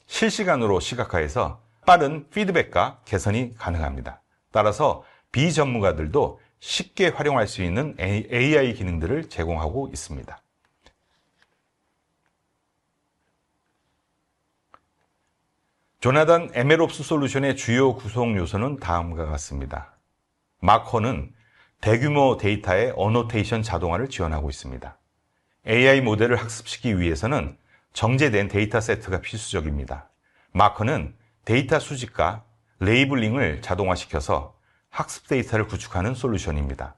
실시간으로 시각화해서 빠른 피드백과 개선이 가능합니다. 따라서 비전문가들도 쉽게 활용할 수 있는 AI 기능들을 제공하고 있습니다. 조나단 MLOps 솔루션의 주요 구성 요소는 다음과 같습니다. 마커는 대규모 데이터의 어노테이션 자동화를 지원하고 있습니다. AI 모델을 학습시키기 위해서는 정제된 데이터 세트가 필수적입니다. 마커는 데이터 수집과 레이블링을 자동화시켜서 학습 데이터를 구축하는 솔루션입니다.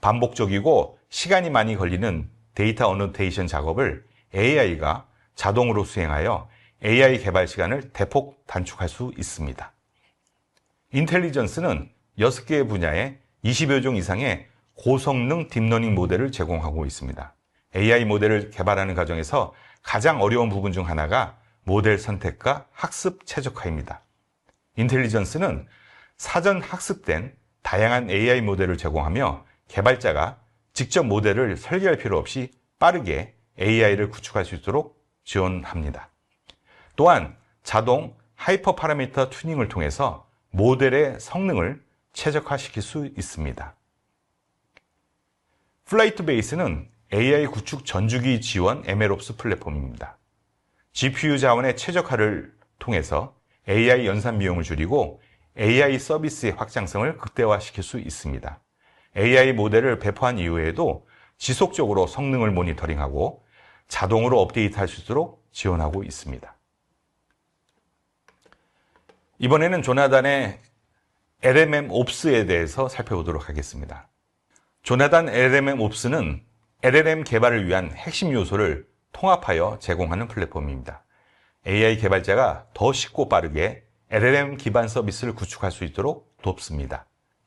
반복적이고 시간이 많이 걸리는 데이터 어노테이션 작업을 AI가 자동으로 수행하여 AI 개발 시간을 대폭 단축할 수 있습니다. 인텔리전스는 6개의 분야에 20여 종 이상의 고성능 딥러닝 모델을 제공하고 있습니다. AI 모델을 개발하는 과정에서 가장 어려운 부분 중 하나가 모델 선택과 학습 최적화입니다. 인텔리전스는 사전 학습된 다양한 AI 모델을 제공하며 개발자가 직접 모델을 설계할 필요 없이 빠르게 AI를 구축할 수 있도록 지원합니다. 또한 자동 하이퍼 파라미터 튜닝을 통해서 모델의 성능을 최적화시킬 수 있습니다. 플라이트베이스는 AI 구축 전주기 지원 MLOps 플랫폼입니다. GPU 자원의 최적화를 통해서 AI 연산 비용을 줄이고 AI 서비스의 확장성을 극대화시킬 수 있습니다. AI 모델을 배포한 이후에도 지속적으로 성능을 모니터링하고 자동으로 업데이트할 수 있도록 지원하고 있습니다. 이번에는 조나단의 LMMOps에 대해서 살펴보도록 하겠습니다. 조나단 LMMOps는 LLM 개발을 위한 핵심 요소를 통합하여 제공하는 플랫폼입니다. AI 개발자가 더 쉽고 빠르게 LLM 기반 서비스를 구축할 수 있도록 돕습니다.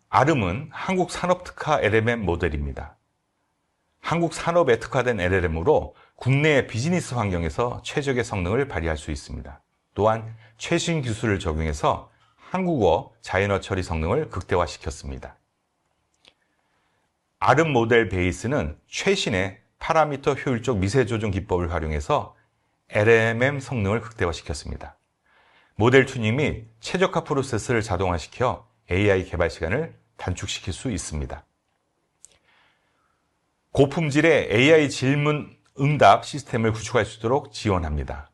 아름은 한국 산업 특화 LLM 모델입니다. 한국 산업에 특화된 LLM으로 국내 비즈니스 환경에서 최적의 성능을 발휘할 수 있습니다. 또한 최신 기술을 적용해서 한국어 자연어 처리 성능을 극대화시켰습니다. 아름 모델 베이스는 최신의 파라미터 효율적 미세 조정 기법을 활용해서 LMM 성능을 극대화시켰습니다. 모델 튜닝 및 최적화 프로세스를 자동화시켜 AI 개발 시간을 단축시킬 수 있습니다. 고품질의 AI 질문 응답 시스템을 구축할 수 있도록 지원합니다.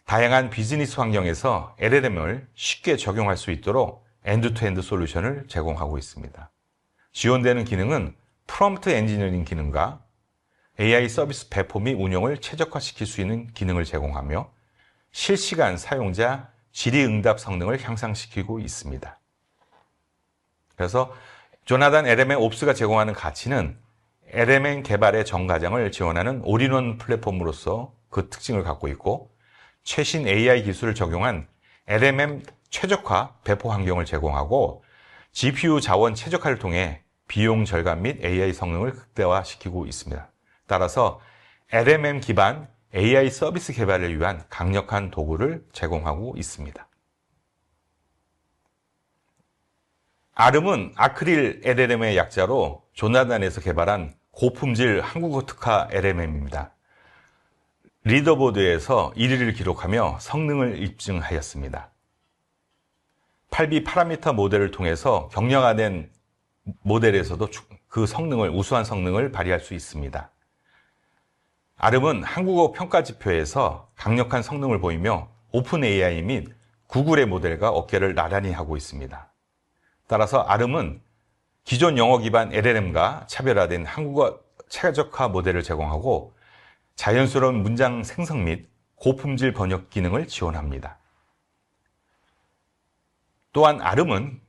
다양한 비즈니스 환경에서 LLM을 쉽게 적용할 수 있도록 엔드투엔드 솔루션을 제공하고 있습니다. 지원되는 기능은 프롬프트 엔지니어링 기능과 AI 서비스 배포 및 운영을 최적화시킬 수 있는 기능을 제공하며 실시간 사용자 질의응답 성능을 향상시키고 있습니다. 그래서 조나단 LMMOps가 제공하는 가치는 LMM 개발의 전 과정을 지원하는 올인원 플랫폼으로서 그 특징을 갖고 있고 최신 AI 기술을 적용한 LMM 최적화 배포 환경을 제공하고 GPU 자원 최적화를 통해 비용 절감 및 AI 성능을 극대화시키고 있습니다. 따라서 LMM 기반 AI 서비스 개발을 위한 강력한 도구를 제공하고 있습니다. 아름은 아크릴 LLM의 약자로 조나단에서 개발한 고품질 한국어 특화 LLM입니다. 리더보드에서 1위를 기록하며 성능을 입증하였습니다. 8B 파라미터 모델을 통해서 경량화된 모델에서도 그 성능을, 우수한 성능을 발휘할 수 있습니다. 아름은 한국어 평가지표에서 강력한 성능을 보이며 오픈 AI 및 구글의 모델과 어깨를 나란히 하고 있습니다. 따라서 아름은 기존 영어 기반 LLM과 차별화된 한국어 최적화 모델을 제공하고 자연스러운 문장 생성 및 고품질 번역 기능을 지원합니다. 또한 아름은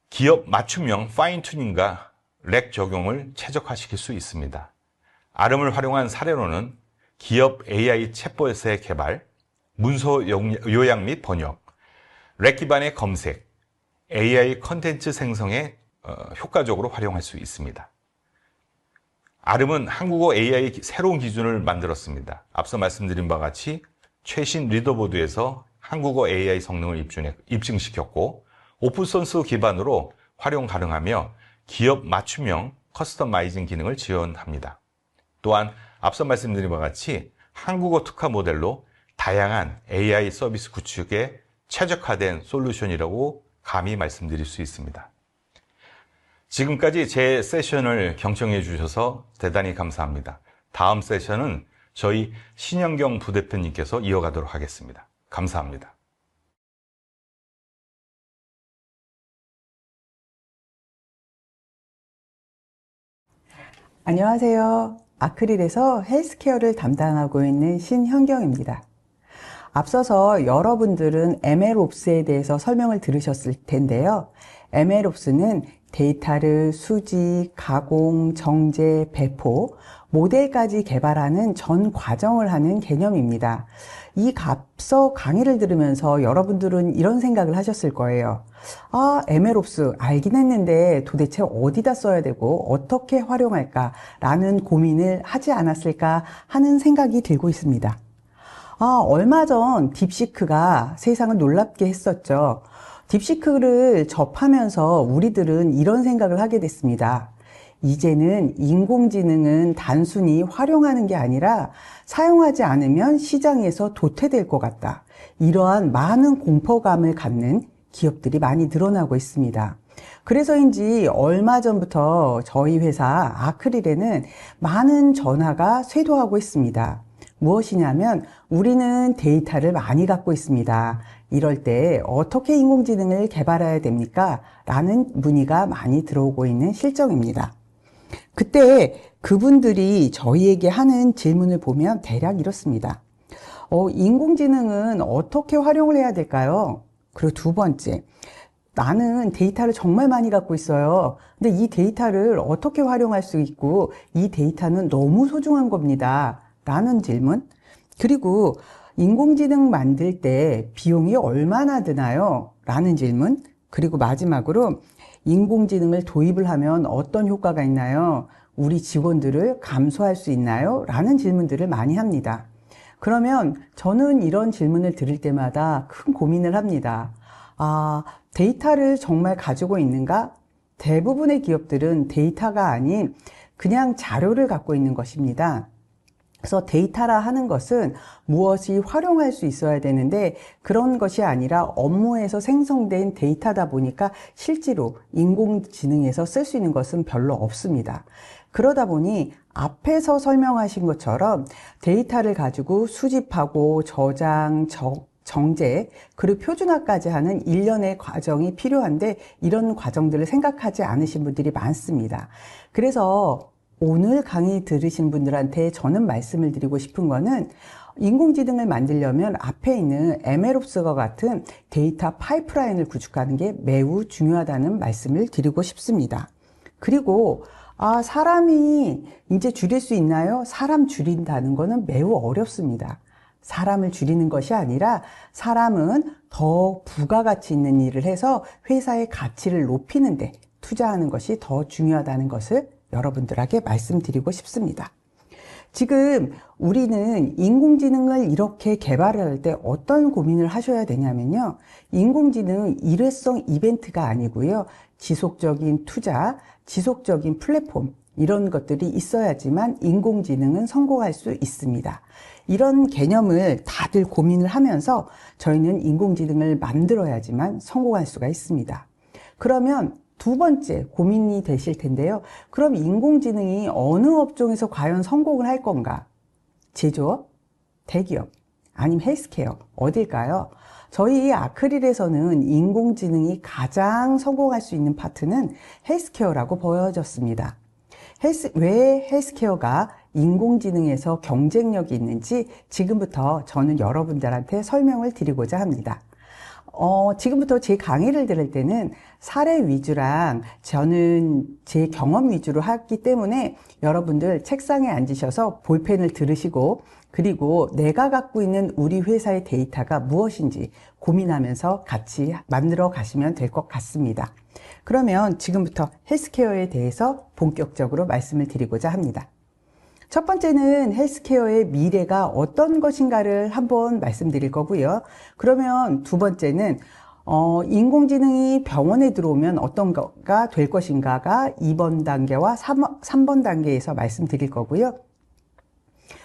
기업 맞춤형 파인 튜닝과 렉 적용을 최적화시킬 수 있습니다. 아름을 활용한 사례로는 기업 AI 챗봇의 개발, 문서 요약 및 번역, 렉 기반의 검색, AI 컨텐츠 생성에 효과적으로 활용할 수 있습니다. 아름은 한국어 AI 새로운 기준을 만들었습니다. 앞서 말씀드린 바와 같이 최신 리더보드에서 한국어 AI 성능을 입증시켰고 오픈소스 기반으로 활용 가능하며 기업 맞춤형 커스터마이징 기능을 지원합니다. 또한 앞서 말씀드린 바와 같이 한국어 특화 모델로 다양한 AI 서비스 구축에 최적화된 솔루션이라고 감히 말씀드릴 수 있습니다. 지금까지 제 세션을 경청해 주셔서 대단히 감사합니다. 다음 세션은 저희 신현경 부대표님께서 이어가도록 하겠습니다. 감사합니다. 안녕하세요. 아크릴에서 헬스케어를 담당하고 있는 신현경입니다. 앞서서 여러분들은 MLOps에 대해서 설명을 들으셨을 텐데요. MLOps는 데이터를 수집, 가공, 정제, 배포, 모델까지 개발하는 전 과정을 하는 개념입니다. 이 앞서 강의를 들으면서 여러분들은 이런 생각을 하셨을 거예요. 아, MLOps 알긴 했는데 도대체 어디다 써야 되고 어떻게 활용할까 라는 고민을 하지 않았을까 하는 생각이 들고 있습니다. 얼마 전 딥시크가 세상을 놀랍게 했었죠. 딥시크를 접하면서 우리들은 이런 생각을 하게 됐습니다. 이제는 인공지능은 단순히 활용하는 게 아니라 사용하지 않으면 시장에서 도태될 것 같다. 이러한 많은 공포감을 갖는 기업들이 많이 늘어나고 있습니다. 그래서인지 얼마 전부터 저희 회사 아크릴에는 많은 전화가 쇄도하고 있습니다. 무엇이냐면 우리는 데이터를 많이 갖고 있습니다. 이럴 때 어떻게 인공지능을 개발해야 됩니까? 라는 문의가 많이 들어오고 있는 실정입니다. 그때 그분들이 저희에게 하는 질문을 보면 대략 이렇습니다. 인공지능은 어떻게 활용을 해야 될까요? 그리고 두 번째, 나는 데이터를 정말 많이 갖고 있어요. 근데 이 데이터를 어떻게 활용할 수 있고 이 데이터는 너무 소중한 겁니다. 라는 질문. 그리고 인공지능 만들 때 비용이 얼마나 드나요? 라는 질문. 그리고 마지막으로 인공지능을 도입을 하면 어떤 효과가 있나요? 우리 직원들을 감소할 수 있나요? 라는 질문들을 많이 합니다. 그러면 저는 이런 질문을 들을 때마다 큰 고민을 합니다. 데이터를 정말 가지고 있는가? 대부분의 기업들은 데이터가 아닌 그냥 자료를 갖고 있는 것입니다. 그래서 데이터라 하는 것은 무엇이 활용할 수 있어야 되는데 그런 것이 아니라 업무에서 생성된 데이터다 보니까 실제로 인공지능에서 쓸 수 있는 것은 별로 없습니다. 그러다 보니 앞에서 설명하신 것처럼 데이터를 가지고 수집하고 저장, 정제, 그리고 표준화까지 하는 일련의 과정이 필요한데 이런 과정들을 생각하지 않으신 분들이 많습니다. 그래서 오늘 강의 들으신 분들한테 저는 말씀을 드리고 싶은 거는 인공지능을 만들려면 앞에 있는 MLOps와 같은 데이터 파이프라인을 구축하는 게 매우 중요하다는 말씀을 드리고 싶습니다. 그리고 사람이 이제 줄일 수 있나요? 사람 줄인다는 거는 매우 어렵습니다. 사람을 줄이는 것이 아니라 사람은 더 부가가치 있는 일을 해서 회사의 가치를 높이는 데 투자하는 것이 더 중요하다는 것을 여러분들에게 말씀드리고 싶습니다. 지금 우리는 인공지능을 이렇게 개발을 할 때 어떤 고민을 하셔야 되냐면요. 인공지능은 일회성 이벤트가 아니고요. 지속적인 투자, 지속적인 플랫폼, 이런 것들이 있어야지만 인공지능은 성공할 수 있습니다. 이런 개념을 다들 고민을 하면서 저희는 인공지능을 만들어야지만 성공할 수가 있습니다. 그러면 두 번째 고민이 되실 텐데요. 그럼 인공지능이 어느 업종에서 과연 성공을 할 건가? 제조업? 대기업? 아니면 헬스케어? 어딜까요? 저희 아크릴에서는 인공지능이 가장 성공할 수 있는 파트는 헬스케어라고 보여졌습니다. 왜 헬스케어가 인공지능에서 경쟁력이 있는지 지금부터 저는 여러분들한테 설명을 드리고자 합니다. 지금부터 제 강의를 들을 때는 사례 위주랑 저는 제 경험 위주로 하기 때문에 여러분들 책상에 앉으셔서 볼펜을 들으시고 그리고 내가 갖고 있는 우리 회사의 데이터가 무엇인지 고민하면서 같이 만들어 가시면 될 것 같습니다. 그러면 지금부터 헬스케어에 대해서 본격적으로 말씀을 드리고자 합니다. 첫 번째는 헬스케어의 미래가 어떤 것인가를 한번 말씀드릴 거고요. 그러면 두 번째는 인공지능이 병원에 들어오면 어떤 거가 될 것인가가 2번 단계와 3번 단계에서 말씀드릴 거고요.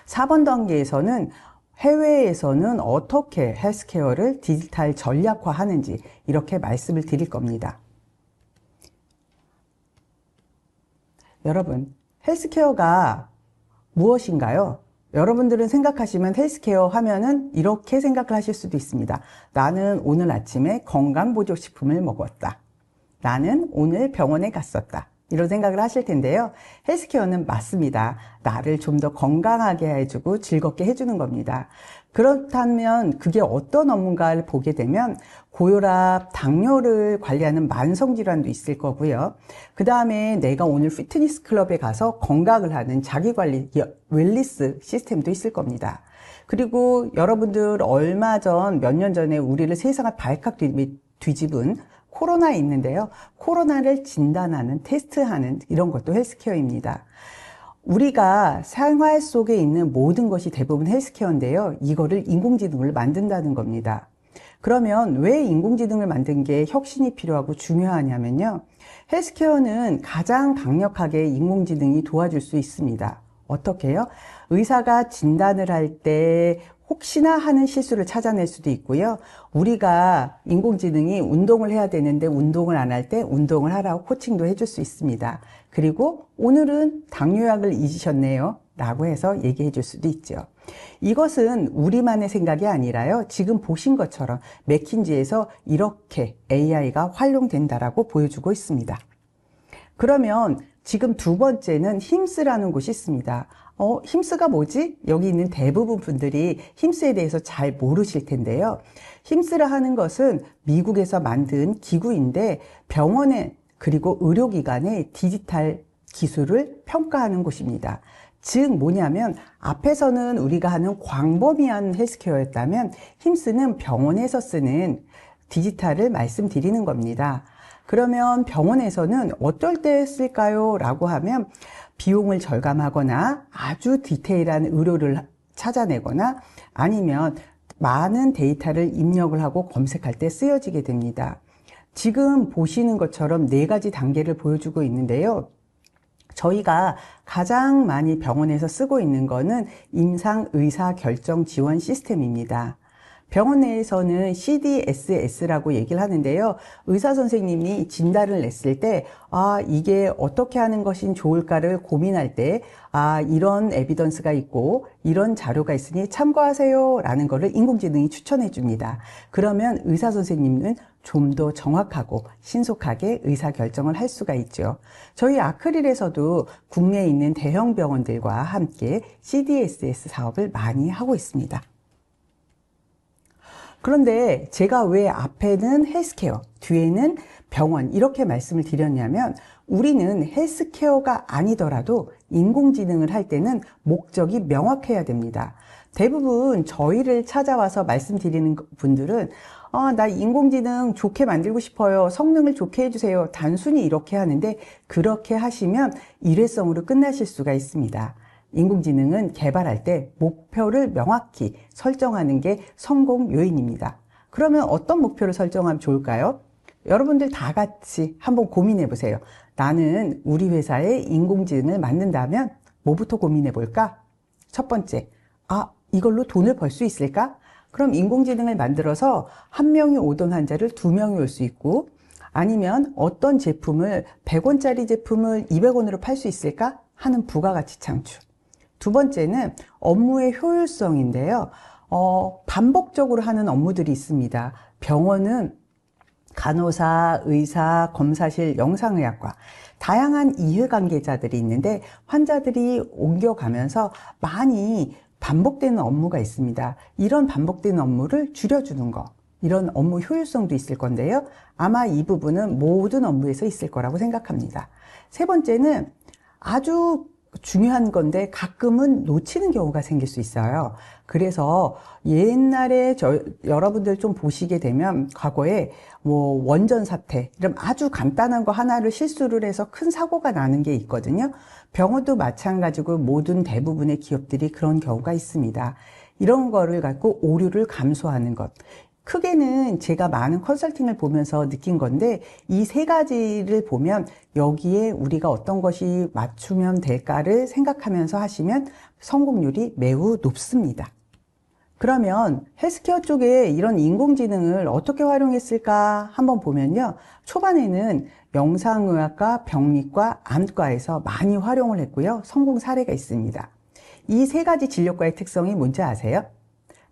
4번 단계에서는 해외에서는 어떻게 헬스케어를 디지털 전략화하는지 이렇게 말씀을 드릴 겁니다. 여러분, 헬스케어가 무엇인가요? 여러분들은 생각하시면 헬스케어 하면은 이렇게 생각을 하실 수도 있습니다. 나는 오늘 아침에 건강보조식품을 먹었다. 나는 오늘 병원에 갔었다. 이런 생각을 하실 텐데요. 헬스케어는 맞습니다. 나를 좀 더 건강하게 해주고 즐겁게 해주는 겁니다. 그렇다면 그게 어떤 업무인가를 보게 되면 고혈압, 당뇨를 관리하는 만성질환도 있을 거고요. 그 다음에 내가 오늘 피트니스 클럽에 가서 건강을 하는 자기관리, 웰니스 시스템도 있을 겁니다. 그리고 여러분들 얼마 전, 몇 년 전에 우리를 세상을 발칵 뒤집은 코로나 있는데요. 코로나를 진단하는, 테스트하는 이런 것도 헬스케어입니다. 우리가 생활 속에 있는 모든 것이 대부분 헬스케어인데요. 이거를 인공지능을 만든다는 겁니다. 그러면 왜 인공지능을 만든 게 혁신이 필요하고 중요하냐면요. 헬스케어는 가장 강력하게 인공지능이 도와줄 수 있습니다. 어떻게요? 의사가 진단을 할 때 혹시나 하는 실수를 찾아낼 수도 있고요. 우리가 인공지능이 운동을 해야 되는데 운동을 안 할 때 운동을 하라고 코칭도 해줄 수 있습니다. 그리고 오늘은 당뇨약을 잊으셨네요 라고 해서 얘기해 줄 수도 있죠. 이것은 우리만의 생각이 아니라요. 지금 보신 것처럼 맥킨지에서 이렇게 AI가 활용된다라고 보여주고 있습니다. 그러면 지금 두 번째는 힘스라는 곳이 있습니다. 힘스가 뭐지? 여기 있는 대부분 분들이 힘스에 대해서 잘 모르실 텐데요. 힘스라 하는 것은 미국에서 만든 기구인데 병원에 그리고 의료기관의 디지털 기술을 평가하는 곳입니다. 즉 뭐냐면 앞에서는 우리가 하는 광범위한 헬스케어였다면 힘스는 병원에서 쓰는 디지털을 말씀드리는 겁니다. 그러면 병원에서는 어떨 때 쓸까요? 라고 하면 비용을 절감하거나 아주 디테일한 의료를 찾아내거나 아니면 많은 데이터를 입력을 하고 검색할 때 쓰여지게 됩니다. 지금 보시는 것처럼 4가지 단계를 보여주고 있는데요. 저희가 가장 많이 병원에서 쓰고 있는 거는 임상의사결정 지원 시스템입니다. 병원 내에서는 CDSS라고 얘기를 하는데요. 의사 선생님이 진단을 냈을 때 이게 어떻게 하는 것이 좋을까를 고민할 때 이런 에비던스가 있고 이런 자료가 있으니 참고하세요 라는 거를 인공지능이 추천해 줍니다. 그러면 의사 선생님은 좀 더 정확하고 신속하게 의사결정을 할 수가 있죠. 저희 아크릴에서도 국내에 있는 대형 병원들과 함께 CDSS 사업을 많이 하고 있습니다. 그런데 제가 왜 앞에는 헬스케어, 뒤에는 병원 이렇게 말씀을 드렸냐면 우리는 헬스케어가 아니더라도 인공지능을 할 때는 목적이 명확해야 됩니다. 대부분 저희를 찾아와서 말씀드리는 분들은 나 인공지능 좋게 만들고 싶어요. 성능을 좋게 해주세요. 단순히 이렇게 하는데 그렇게 하시면 일회성으로 끝나실 수가 있습니다. 인공지능은 개발할 때 목표를 명확히 설정하는 게 성공 요인입니다. 그러면 어떤 목표를 설정하면 좋을까요? 여러분들 다 같이 한번 고민해 보세요. 나는 우리 회사에 인공지능을 만든다면 뭐부터 고민해 볼까? 첫 번째, 이걸로 돈을 벌 수 있을까? 그럼 인공지능을 만들어서 한 명이 오던 환자를 두 명이 올 수 있고, 아니면 어떤 제품을 100원짜리 제품을 200원으로 팔 수 있을까 하는 부가가치 창출. 두 번째는 업무의 효율성인데요. 반복적으로 하는 업무들이 있습니다. 병원은 간호사, 의사, 검사실, 영상의학과 다양한 이해관계자들이 있는데 환자들이 옮겨가면서 많이 반복되는 업무가 있습니다. 이런 반복되는 업무를 줄여주는 거, 이런 업무 효율성도 있을 건데요. 아마 이 부분은 모든 업무에서 있을 거라고 생각합니다. 세 번째는 아주 중요한 건데 가끔은 놓치는 경우가 생길 수 있어요. 그래서 옛날에 여러분들 좀 보시게 되면 과거에 원전 사태, 이런 아주 간단한 거 하나를 실수를 해서 큰 사고가 나는 게 있거든요. 병원도 마찬가지고 모든 대부분의 기업들이 그런 경우가 있습니다. 이런 거를 갖고 오류를 감소하는 것. 크게는 제가 많은 컨설팅을 보면서 느낀 건데 이 세 가지를 보면 여기에 우리가 어떤 것이 맞추면 될까를 생각하면서 하시면 성공률이 매우 높습니다. 그러면 헬스케어 쪽에 이런 인공지능을 어떻게 활용했을까 한번 보면요. 초반에는 영상의학과, 병리과, 암과에서 많이 활용을 했고요. 성공 사례가 있습니다. 이 세 가지 진료과의 특성이 뭔지 아세요?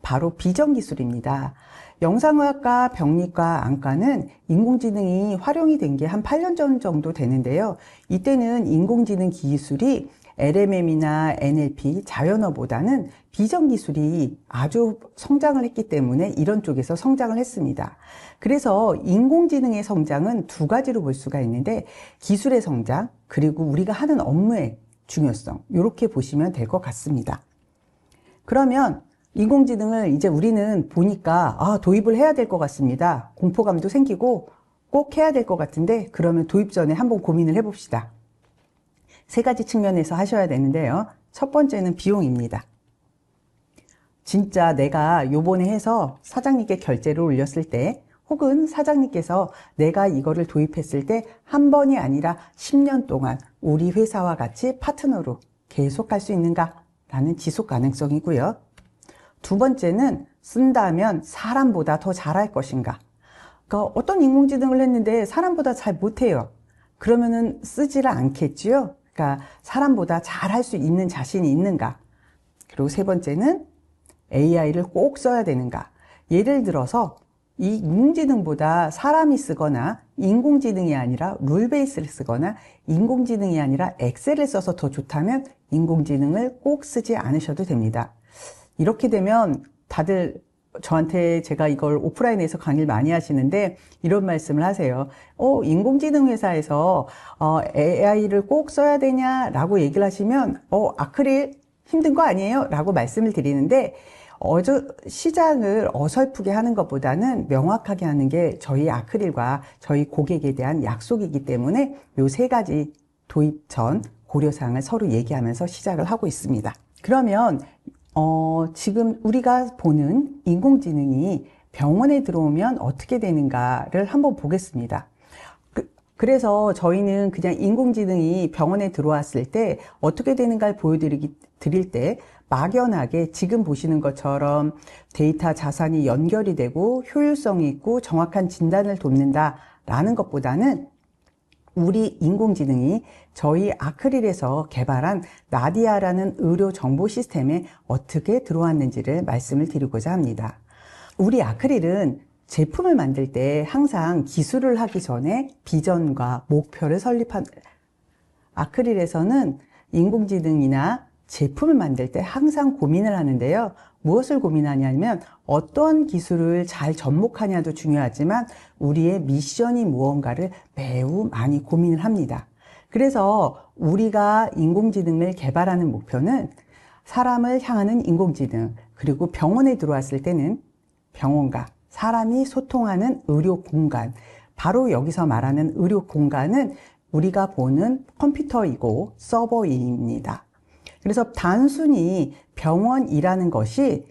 바로 비전 기술입니다. 영상의학과, 병리과, 안과는 인공지능이 활용이 된 게 한 8년 전 정도 되는데요. 이때는 인공지능 기술이 LMM이나 NLP, 자연어보다는 비전 기술이 아주 성장을 했기 때문에 이런 쪽에서 성장을 했습니다. 그래서 인공지능의 성장은 두 가지로 볼 수가 있는데 기술의 성장, 그리고 우리가 하는 업무의 중요성, 이렇게 보시면 될 것 같습니다. 그러면 인공지능을 이제 우리는 보니까 도입을 해야 될 것 같습니다. 공포감도 생기고 꼭 해야 될 것 같은데 그러면 도입 전에 한번 고민을 해봅시다. 세 가지 측면에서 하셔야 되는데요. 첫 번째는 비용입니다. 진짜 내가 요번에 해서 사장님께 결제를 올렸을 때 혹은 사장님께서 내가 이거를 도입했을 때 한 번이 아니라 10년 동안 우리 회사와 같이 파트너로 계속 할 수 있는가? 라는 지속 가능성이고요. 두 번째는 쓴다면 사람보다 더 잘할 것인가? 그러니까 어떤 인공지능을 했는데 사람보다 잘 못해요. 그러면은 쓰지를 않겠지요? 그러니까 사람보다 잘할 수 있는 자신이 있는가? 그리고 세 번째는 AI를 꼭 써야 되는가? 예를 들어서 이 인공지능보다 사람이 쓰거나 인공지능이 아니라 룰 베이스를 쓰거나 인공지능이 아니라 엑셀을 써서 더 좋다면 인공지능을 꼭 쓰지 않으셔도 됩니다. 이렇게 되면 다들 저한테 제가 이걸 오프라인에서 강의를 많이 하시는데 이런 말씀을 하세요. 인공지능 회사에서 AI를 꼭 써야 되냐라고 얘기를 하시면 아크릴 힘든 거 아니에요? 라고 말씀을 드리는데 시장을 어설프게 하는 것보다는 명확하게 하는 게 저희 아크릴과 저희 고객에 대한 약속이기 때문에 이 세 가지 도입 전 고려사항을 서로 얘기하면서 시작을 하고 있습니다. 그러면 지금 우리가 보는 인공지능이 병원에 들어오면 어떻게 되는가를 한번 보겠습니다. 그래서 저희는 그냥 인공지능이 병원에 들어왔을 때 어떻게 되는가를 드릴 때 막연하게 지금 보시는 것처럼 데이터 자산이 연결이 되고 효율성이 있고 정확한 진단을 돕는다라는 것보다는 우리 인공지능이 저희 아크릴에서 개발한 나디아라는 의료 정보 시스템에 어떻게 들어왔는지를 말씀을 드리고자 합니다. 우리 아크릴은 제품을 만들 때 항상 기술을 하기 전에 비전과 목표를 설립한 아크릴에서는 인공지능이나 제품을 만들 때 항상 고민을 하는데요. 무엇을 고민하냐면 어떤 기술을 잘 접목하냐도 중요하지만 우리의 미션이 무언가를 매우 많이 고민을 합니다. 그래서 우리가 인공지능을 개발하는 목표는 사람을 향하는 인공지능, 그리고 병원에 들어왔을 때는 병원과 사람이 소통하는 의료 공간, 바로 여기서 말하는 의료 공간은 우리가 보는 컴퓨터이고 서버입니다. 그래서 단순히 병원이라는 것이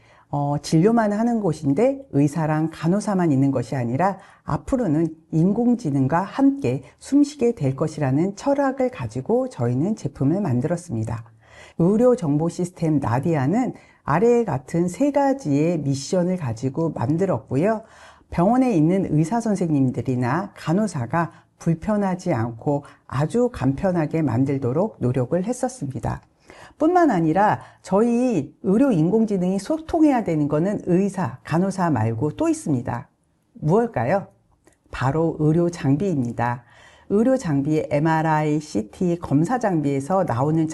진료만 하는 곳인데 의사랑 간호사만 있는 것이 아니라 앞으로는 인공지능과 함께 숨쉬게 될 것이라는 철학을 가지고 저희는 제품을 만들었습니다. 의료정보 시스템 나디아는 아래에 같은 세 가지의 미션을 가지고 만들었고요. 병원에 있는 의사 선생님들이나 간호사가 불편하지 않고 아주 간편하게 만들도록 노력을 했었습니다. 뿐만 아니라 저희 의료 인공지능이 소통해야 되는 것은 의사, 간호사 말고 또 있습니다. 무엇일까요? 바로 의료 장비입니다. 의료 장비의 MRI, CT, 검사 장비에서 나오는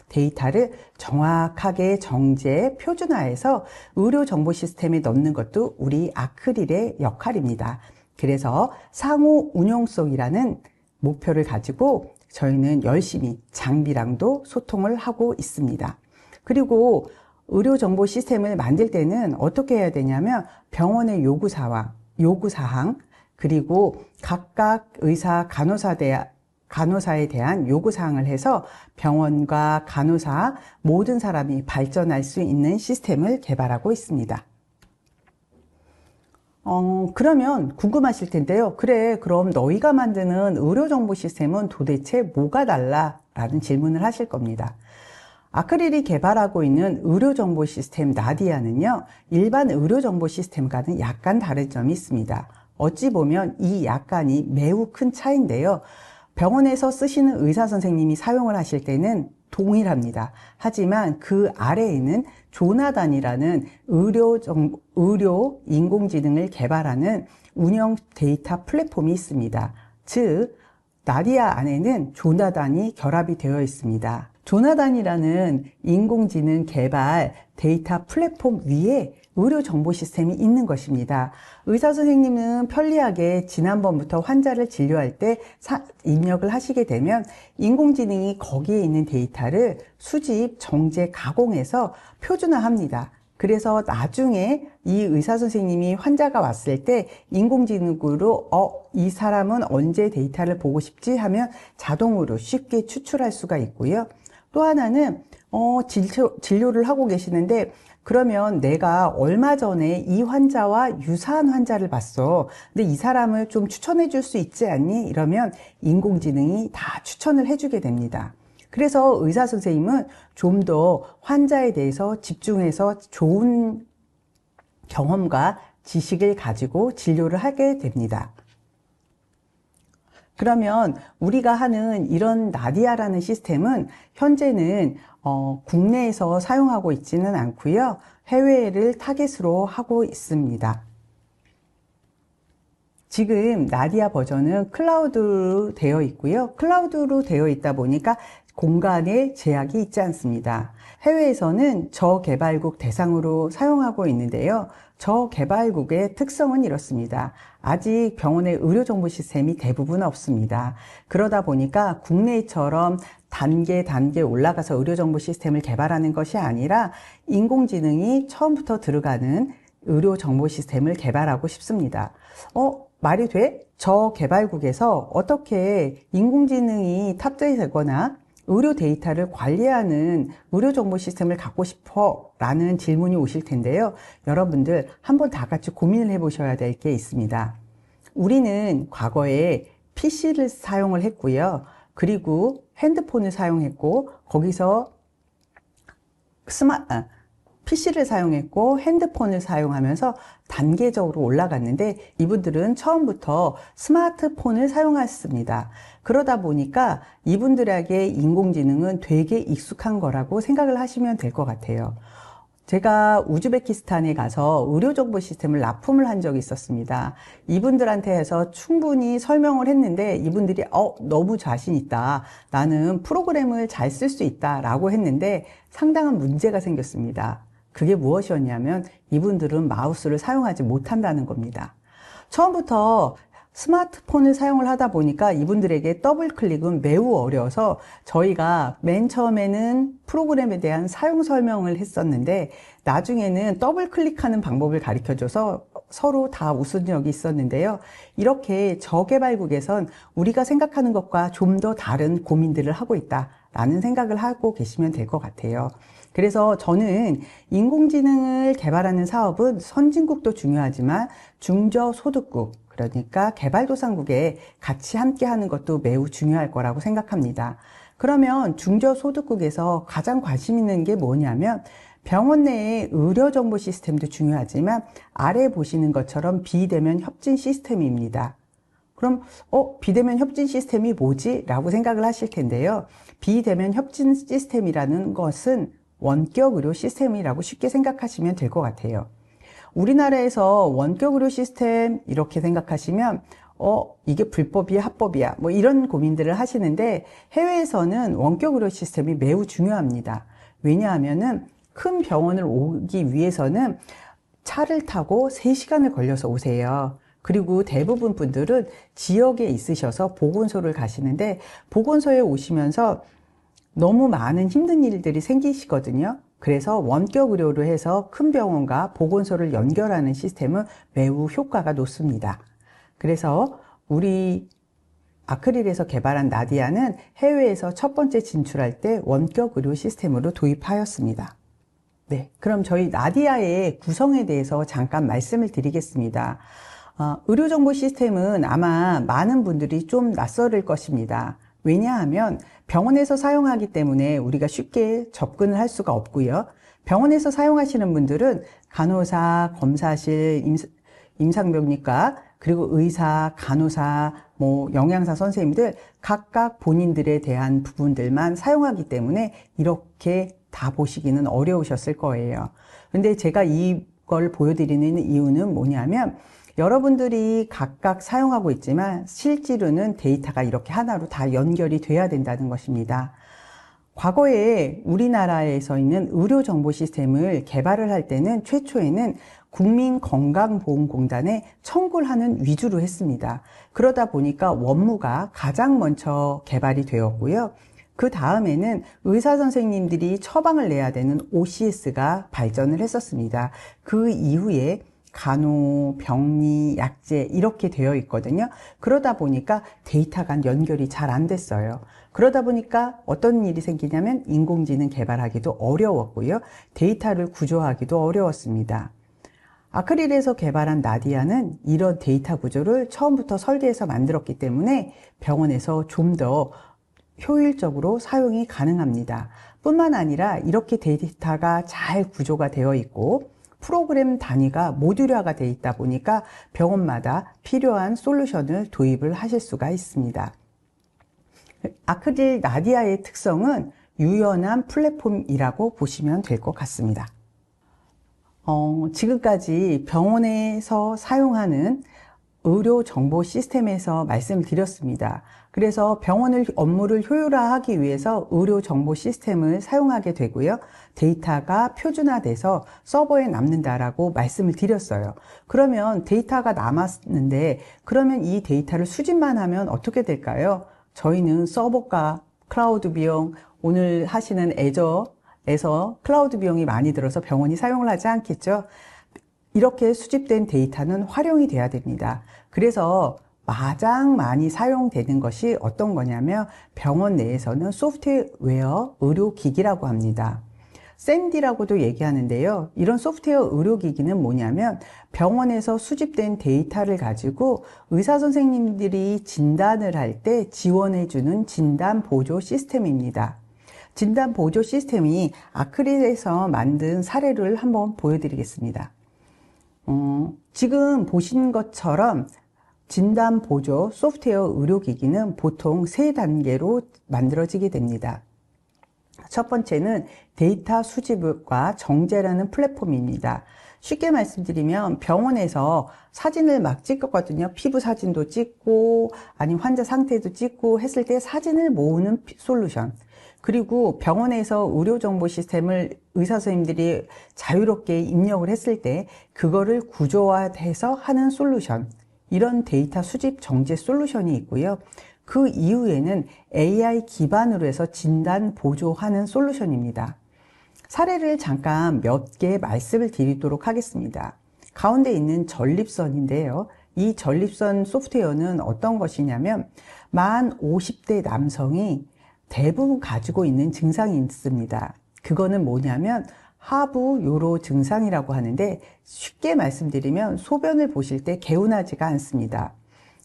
데이터를 정확하게 정제, 표준화해서 의료 정보 시스템에 넣는 것도 우리 아크릴의 역할입니다. 그래서 상호 운용성이라는 목표를 가지고 저희는 열심히 장비랑도 소통을 하고 있습니다. 그리고 의료 정보 시스템을 만들 때는 어떻게 해야 되냐면 병원의 요구사항, 그리고 각각 의사, 간호사에 대한 요구사항을 해서 병원과 간호사 모든 사람이 발전할 수 있는 시스템을 개발하고 있습니다. 그러면 궁금하실 텐데요. 그래, 그럼 너희가 만드는 의료정보 시스템은 도대체 뭐가 달라? 라는 질문을 하실 겁니다. 아크릴이 개발하고 있는 의료정보 시스템 나디아는요, 일반 의료정보 시스템과는 약간 다른 점이 있습니다. 어찌 보면 이 약간이 매우 큰 차이인데요. 병원에서 쓰시는 의사 선생님이 사용을 하실 때는 동일합니다. 하지만 그 아래에는 조나단이라는 의료 인공지능을 개발하는 운영 데이터 플랫폼이 있습니다. 즉, 나디아 안에는 조나단이 결합이 되어 있습니다. 조나단이라는 인공지능 개발 데이터 플랫폼 위에 의료 정보 시스템이 있는 것입니다. 의사 선생님은 편리하게 지난번부터 환자를 진료할 때 입력을 하시게 되면 인공지능이 거기에 있는 데이터를 수집, 정제, 가공해서 표준화합니다. 그래서 나중에 이 의사 선생님이 환자가 왔을 때 인공지능으로 이 사람은 언제 데이터를 보고 싶지 하면 자동으로 쉽게 추출할 수가 있고요. 또 하나는 진료를 하고 계시는데 그러면 내가 얼마 전에 이 환자와 유사한 환자를 봤어. 근데 이 사람을 좀 추천해 줄 수 있지 않니? 이러면 인공지능이 다 추천을 해주게 됩니다. 그래서 의사 선생님은 좀 더 환자에 대해서 집중해서 좋은 경험과 지식을 가지고 진료를 하게 됩니다. 그러면 우리가 하는 이런 나디아라는 시스템은 현재는 국내에서 사용하고 있지는 않고요. 해외를 타겟으로 하고 있습니다. 지금 나디아 버전은 클라우드로 되어 있고요. 클라우드로 되어 있다 보니까 공간에 제약이 있지 않습니다. 해외에서는 저개발국 대상으로 사용하고 있는데요. 저개발국의 특성은 이렇습니다. 아직 병원의 의료정보 시스템이 대부분 없습니다. 그러다 보니까 국내처럼 단계 올라가서 의료정보 시스템을 개발하는 것이 아니라 인공지능이 처음부터 들어가는 의료정보 시스템을 개발하고 싶습니다. 말이 돼? 저개발국에서 어떻게 인공지능이 탑재되거나 의료 데이터를 관리하는 의료정보 시스템을 갖고 싶어? 라는 질문이 오실 텐데요. 여러분들 한번 다 같이 고민을 해보셔야 될 게 있습니다. 우리는 과거에 PC를 사용을 했고요. 그리고 핸드폰을 사용했고 거기서 PC를 사용했고 핸드폰을 사용하면서 단계적으로 올라갔는데 이분들은 처음부터 스마트폰을 사용했습니다. 그러다 보니까 이분들에게 인공지능은 되게 익숙한 거라고 생각을 하시면 될 것 같아요. 제가 우즈베키스탄에 가서 의료정보 시스템을 납품을 한 적이 있었습니다. 이분들한테 해서 충분히 설명을 했는데 이분들이 너무 자신 있다. 나는 프로그램을 잘 쓸 수 있다. 라고 했는데 상당한 문제가 생겼습니다. 그게 무엇이었냐면 이분들은 마우스를 사용하지 못한다는 겁니다. 처음부터 스마트폰을 사용을 하다 보니까 이분들에게 더블 클릭은 매우 어려워서 저희가 맨 처음에는 프로그램에 대한 사용 설명을 했었는데 나중에는 더블 클릭하는 방법을 가르쳐줘서 서로 다 웃은 적이 있었는데요. 이렇게 저개발국에선 우리가 생각하는 것과 좀 더 다른 고민들을 하고 있다. 라는 생각을 하고 계시면 될 것 같아요. 그래서 저는 인공지능을 개발하는 사업은 선진국도 중요하지만 중저소득국, 그러니까 개발도상국에 같이 함께 하는 것도 매우 중요할 거라고 생각합니다. 그러면 중저소득국에서 가장 관심 있는 게 뭐냐면 병원 내의 의료정보 시스템도 중요하지만 아래 보시는 것처럼 비대면 협진 시스템입니다. 그럼 비대면 협진 시스템이 뭐지? 라고 생각을 하실 텐데요. 비대면 협진 시스템이라는 것은 원격 의료 시스템이라고 쉽게 생각하시면 될 것 같아요. 우리나라에서 원격 의료 시스템 이렇게 생각하시면 이게 불법이야 합법이야 뭐 이런 고민들을 하시는데 해외에서는 원격 의료 시스템이 매우 중요합니다. 왜냐하면은 큰 병원을 오기 위해서는 차를 타고 3시간을 걸려서 오세요. 그리고 대부분 분들은 지역에 있으셔서 보건소를 가시는데 보건소에 오시면서 너무 많은 힘든 일들이 생기시거든요. 그래서 원격 의료로 해서 큰 병원과 보건소를 연결하는 시스템은 매우 효과가 높습니다. 그래서 우리 아크릴에서 개발한 나디아는 해외에서 첫 번째 진출할 때 원격 의료 시스템으로 도입하였습니다. 네, 그럼 저희 나디아의 구성에 대해서 잠깐 말씀을 드리겠습니다. 의료정보 시스템은 아마 많은 분들이 좀 낯설을 것입니다. 왜냐하면 병원에서 사용하기 때문에 우리가 쉽게 접근을 할 수가 없고요. 병원에서 사용하시는 분들은 간호사, 검사실, 임상병리과, 그리고 의사, 간호사, 영양사 선생님들 각각 본인들에 대한 부분들만 사용하기 때문에 이렇게 다 보시기는 어려우셨을 거예요. 근데 제가 이걸 보여드리는 이유는 뭐냐면 여러분들이 각각 사용하고 있지만 실제로는 데이터가 이렇게 하나로 다 연결이 돼야 된다는 것입니다. 과거에 우리나라에서 있는 의료정보 시스템을 개발을 할 때는 최초에는 국민건강보험공단에 청구를 하는 위주로 했습니다. 그러다 보니까 원무가 가장 먼저 개발이 되었고요. 그 다음에는 의사 선생님들이 처방을 내야 되는 OCS가 발전을 했었습니다. 그 이후에 간호, 병리, 약제 이렇게 되어 있거든요. 그러다 보니까 데이터가 연결이 잘 안 됐어요. 그러다 보니까 어떤 일이 생기냐면 인공지능 개발하기도 어려웠고요. 데이터를 구조하기도 어려웠습니다. 아크릴에서 개발한 나디아는 이런 데이터 구조를 처음부터 설계해서 만들었기 때문에 병원에서 좀 더 효율적으로 사용이 가능합니다. 뿐만 아니라 이렇게 데이터가 잘 구조가 되어 있고 프로그램 단위가 모듈화가 되어 있다 보니까 병원마다 필요한 솔루션을 도입을 하실 수가 있습니다. 아크릴 나디아의 특성은 유연한 플랫폼이라고 보시면 될 것 같습니다. 지금까지 병원에서 사용하는 의료 정보 시스템에서 말씀드렸습니다. 그래서 병원의 업무를 효율화하기 위해서 의료 정보 시스템을 사용하게 되고요. 데이터가 표준화돼서 서버에 남는다라고 말씀을 드렸어요. 그러면 데이터가 남았는데 그러면 이 데이터를 수집만 하면 어떻게 될까요? 저희는 서버가 클라우드 비용, 오늘 하시는 애저에서 클라우드 비용이 많이 들어서 병원이 사용을 하지 않겠죠? 이렇게 수집된 데이터는 활용이 돼야 됩니다. 그래서 가장 많이 사용되는 것이 어떤 거냐면 병원 내에서는 소프트웨어 의료기기라고 합니다. 샌디라고도 얘기하는데요. 이런 소프트웨어 의료기기는 뭐냐면 병원에서 수집된 데이터를 가지고 의사 선생님들이 진단을 할 때 지원해주는 진단 보조 시스템입니다. 진단 보조 시스템이 아크릴에서 만든 사례를 한번 보여드리겠습니다. 지금 보신 것처럼 진단 보조 소프트웨어 의료기기는 보통 3단계로 만들어지게 됩니다. 첫 번째는 데이터 수집과 정제라는 플랫폼입니다. 쉽게 말씀드리면 병원에서 사진을 막 찍었거든요. 피부 사진도 찍고 아니면 환자 상태도 찍고 했을 때 사진을 모으는 솔루션. 그리고 병원에서 의료정보 시스템을 의사 선생님들이 자유롭게 입력을 했을 때 그거를 구조화해서 하는 솔루션. 이런 데이터 수집 정제 솔루션이 있고요. 그 이후에는 AI 기반으로 해서 진단 보조하는 솔루션입니다. 사례를 잠깐 몇 개 말씀을 드리도록 하겠습니다. 가운데 있는 전립선인데요. 이 전립선 소프트웨어는 어떤 것이냐면 만 50대 남성이 대부분 가지고 있는 증상이 있습니다. 그거는 뭐냐면 하부 요로 증상이라고 하는데, 쉽게 말씀드리면 소변을 보실 때 개운하지가 않습니다.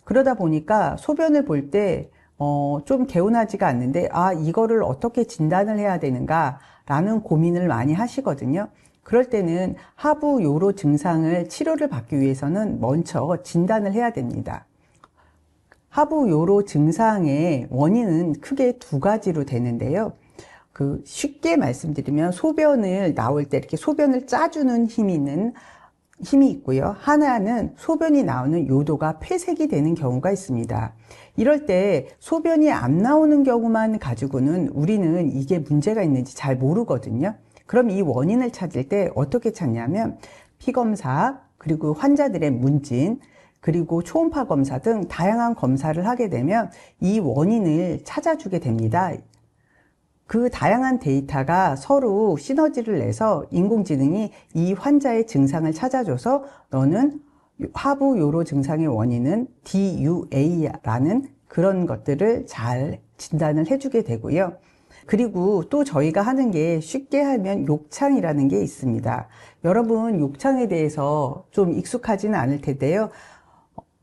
그러다 보니까 소변을 볼 때 좀 개운하지가 않는데, 이거를 어떻게 진단을 해야 되는가 라는 고민을 많이 하시거든요. 그럴 때는 하부 요로 증상을 치료를 받기 위해서는 먼저 진단을 해야 됩니다. 하부 요로 증상의 원인은 크게 두 가지로 되는데요. 쉽게 말씀드리면 소변을 나올 때 이렇게 소변을 짜주는 힘이 있고요. 하나는 소변이 나오는 요도가 폐색이 되는 경우가 있습니다. 이럴 때 소변이 안 나오는 경우만 가지고는 우리는 이게 문제가 있는지 잘 모르거든요. 그럼 이 원인을 찾을 때 어떻게 찾냐면 피검사, 그리고 환자들의 문진, 그리고 초음파 검사 등 다양한 검사를 하게 되면 이 원인을 찾아주게 됩니다. 그 다양한 데이터가 서로 시너지를 내서 인공지능이 이 환자의 증상을 찾아줘서 너는 하부 요로 증상의 원인은 DUA라는 그런 것들을 잘 진단을 해주게 되고요. 그리고 또 저희가 하는 게 쉽게 하면 욕창이라는 게 있습니다. 여러분 욕창에 대해서 좀 익숙하지는 않을 텐데요.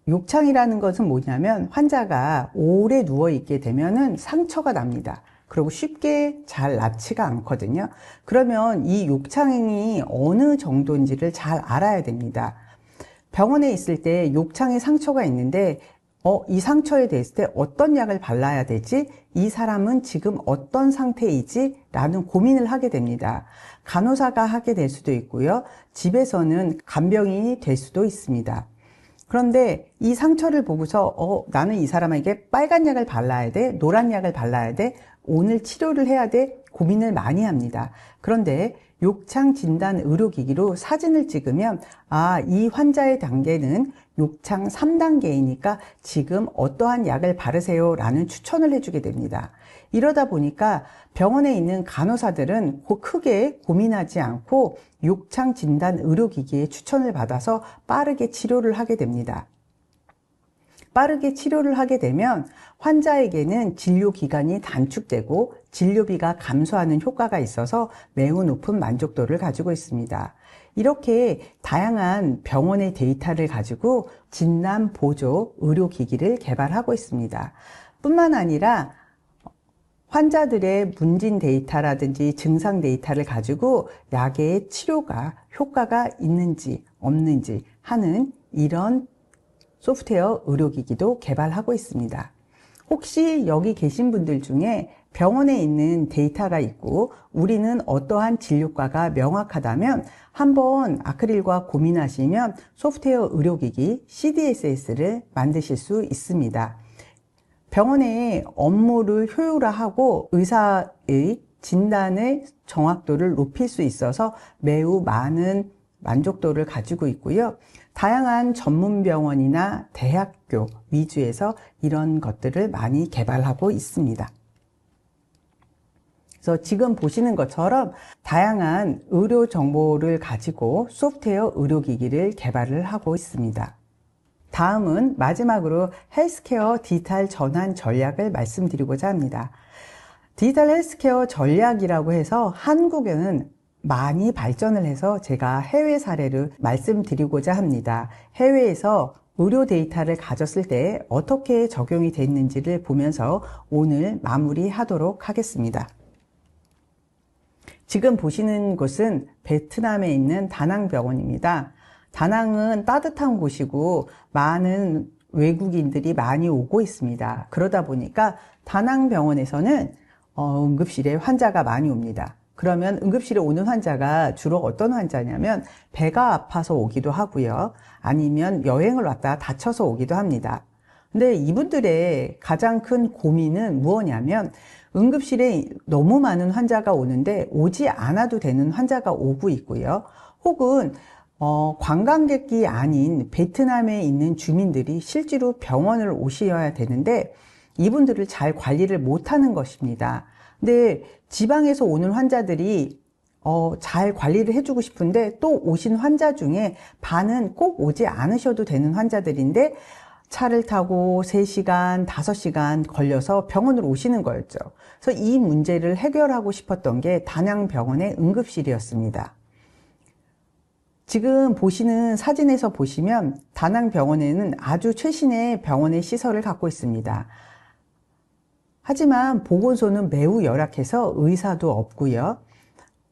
욕창이라는 것은 뭐냐면 환자가 오래 누워있게 되면은 상처가 납니다. 그리고 쉽게 잘 낫지가 않거든요. 그러면 이 욕창이 어느 정도인지를 잘 알아야 됩니다. 병원에 있을 때 욕창에 상처가 있는데 이 상처에 대했을 때 어떤 약을 발라야 되지? 이 사람은 지금 어떤 상태이지? 라는 고민을 하게 됩니다. 간호사가 하게 될 수도 있고요. 집에서는 간병인이 될 수도 있습니다. 그런데 이 상처를 보고서 나는 이 사람에게 빨간 약을 발라야 돼? 노란 약을 발라야 돼? 오늘 치료를 해야 돼? 고민을 많이 합니다. 그런데 욕창 진단 의료기기로 사진을 찍으면 이 환자의 단계는 욕창 3단계이니까 지금 어떠한 약을 바르세요 라는 추천을 해주게 됩니다. 이러다 보니까 병원에 있는 간호사들은 크게 고민하지 않고 욕창 진단 의료기기의 추천을 받아서 빠르게 치료를 하게 됩니다. 빠르게 치료를 하게 되면 환자에게는 진료 기간이 단축되고 진료비가 감소하는 효과가 있어서 매우 높은 만족도를 가지고 있습니다. 이렇게 다양한 병원의 데이터를 가지고 진단 보조 의료기기를 개발하고 있습니다. 뿐만 아니라 환자들의 문진 데이터라든지 증상 데이터를 가지고 약의 치료가 효과가 있는지 없는지 하는 이런 소프트웨어 의료기기도 개발하고 있습니다. 혹시 여기 계신 분들 중에 병원에 있는 데이터가 있고 우리는 어떠한 진료과가 명확하다면 한번 아크릴과 고민하시면 소프트웨어 의료기기 CDSS를 만드실 수 있습니다. 병원의 업무를 효율화하고 의사의 진단의 정확도를 높일 수 있어서 매우 많은 만족도를 가지고 있고요. 다양한 전문 병원이나 대학교 위주에서 이런 것들을 많이 개발하고 있습니다. 그래서 지금 보시는 것처럼 다양한 의료 정보를 가지고 소프트웨어 의료기기를 개발을 하고 있습니다. 다음은 마지막으로 헬스케어 디지털 전환 전략을 말씀드리고자 합니다. 디지털 헬스케어 전략이라고 해서 한국에는 많이 발전을 해서 제가 해외 사례를 말씀드리고자 합니다. 해외에서 의료 데이터를 가졌을 때 어떻게 적용이 됐는지를 보면서 오늘 마무리하도록 하겠습니다. 지금 보시는 곳은 베트남에 있는 다낭병원입니다. 다낭은 따뜻한 곳이고 많은 외국인들이 많이 오고 있습니다. 그러다 보니까 다낭병원에서는 응급실에 환자가 많이 옵니다. 그러면 응급실에 오는 환자가 주로 어떤 환자냐면 배가 아파서 오기도 하고요. 아니면 여행을 왔다가 다쳐서 오기도 합니다. 근데 이분들의 가장 큰 고민은 무엇이냐면 응급실에 너무 많은 환자가 오는데 오지 않아도 되는 환자가 오고 있고요. 혹은 관광객이 아닌 베트남에 있는 주민들이 실제로 병원을 오셔야 되는데 이분들을 잘 관리를 못하는 것입니다. 근데 지방에서 오는 환자들이 잘 관리를 해주고 싶은데 또 오신 환자 중에 반은 꼭 오지 않으셔도 되는 환자들인데 차를 타고 3시간, 5시간 걸려서 병원으로 오시는 거였죠. 그래서 이 문제를 해결하고 싶었던 게 단양병원의 응급실이었습니다. 지금 보시는 사진에서 보시면 다낭병원에는 아주 최신의 병원의 시설을 갖고 있습니다. 하지만 보건소는 매우 열악해서 의사도 없고요.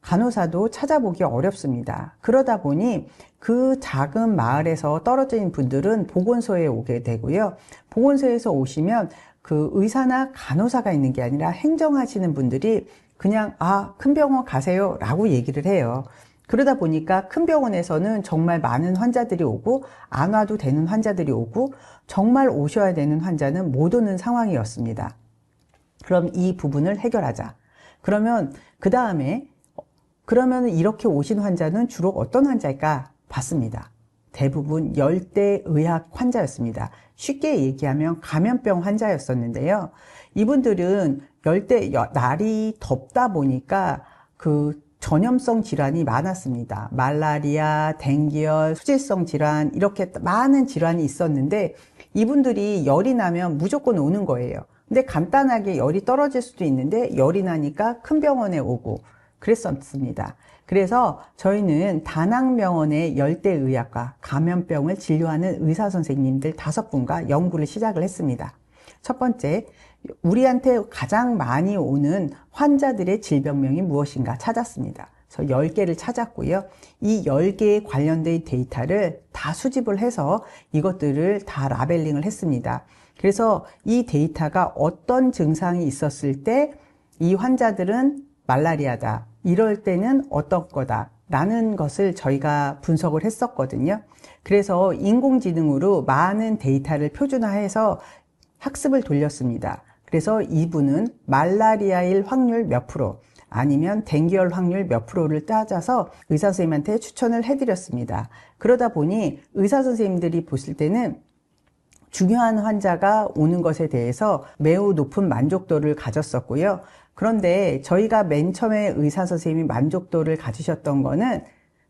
간호사도 찾아보기 어렵습니다. 그러다 보니 그 작은 마을에서 떨어진 분들은 보건소에 오게 되고요. 보건소에서 오시면 그 의사나 간호사가 있는 게 아니라 행정하시는 분들이 그냥 큰 병원 가세요 라고 얘기를 해요. 그러다 보니까 큰 병원에서는 정말 많은 환자들이 오고 안 와도 되는 환자들이 오고 정말 오셔야 되는 환자는 못 오는 상황이었습니다. 그럼 이 부분을 해결하자. 그러면 이렇게 오신 환자는 주로 어떤 환자일까 봤습니다. 대부분 열대의학 환자였습니다. 쉽게 얘기하면 감염병 환자였었는데요. 이분들은 날이 덥다 보니까 그 전염성 질환이 많았습니다. 말라리아, 댕기열, 수질성 질환 이렇게 많은 질환이 있었는데 이분들이 열이 나면 무조건 오는 거예요. 근데 간단하게 열이 떨어질 수도 있는데 열이 나니까 큰 병원에 오고 그랬었습니다. 그래서 저희는 다낭병원의 열대의학과 감염병을 진료하는 의사 선생님들 5분과 연구를 시작을 했습니다. 첫 번째, 우리한테 가장 많이 오는 환자들의 질병명이 무엇인가 찾았습니다. 그래서 10개를 찾았고요. 이 10개에 관련된 데이터를 다 수집을 해서 이것들을 다 라벨링을 했습니다. 그래서 이 데이터가 어떤 증상이 있었을 때 이 환자들은 말라리아다, 이럴 때는 어떤 거다 라는 것을 저희가 분석을 했었거든요. 그래서 인공지능으로 많은 데이터를 표준화해서 학습을 돌렸습니다. 그래서 이분은 말라리아일 확률 몇 프로 아니면 댕기열 확률 몇 프로를 따져서 의사 선생님한테 추천을 해드렸습니다. 그러다 보니 의사 선생님들이 보실 때는 중요한 환자가 오는 것에 대해서 매우 높은 만족도를 가졌었고요. 그런데 저희가 맨 처음에 의사 선생님이 만족도를 가지셨던 거는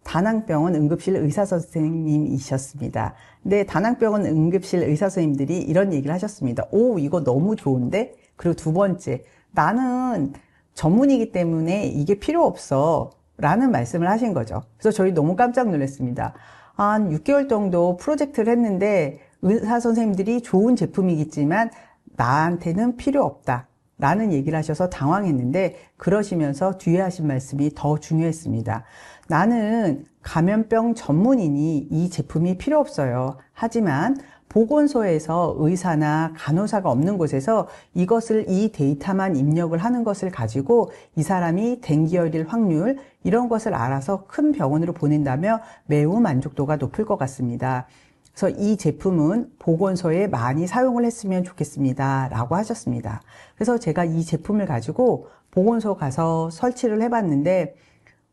다낭병원 응급실 의사 선생님이셨습니다. 근데 다낭병원 응급실 의사 선생님들이 이런 얘기를 하셨습니다. 오, 이거 너무 좋은데? 그리고 두 번째, 나는 전문이기 때문에 이게 필요 없어 라는 말씀을 하신 거죠. 그래서 저희 너무 깜짝 놀랐습니다. 한 6개월 정도 프로젝트를 했는데 의사 선생님들이 좋은 제품이겠지만 나한테는 필요 없다 라는 얘기를 하셔서 당황했는데 그러시면서 뒤에 하신 말씀이 더 중요했습니다. 나는 감염병 전문이니 이 제품이 필요 없어요. 하지만 보건소에서 의사나 간호사가 없는 곳에서 이 데이터만 입력을 하는 것을 가지고 이 사람이 댕기열일 확률 이런 것을 알아서 큰 병원으로 보낸다면 매우 만족도가 높을 것 같습니다. 그래서 이 제품은 보건소에 많이 사용을 했으면 좋겠습니다 라고 하셨습니다. 그래서 제가 이 제품을 가지고 보건소 가서 설치를 해봤는데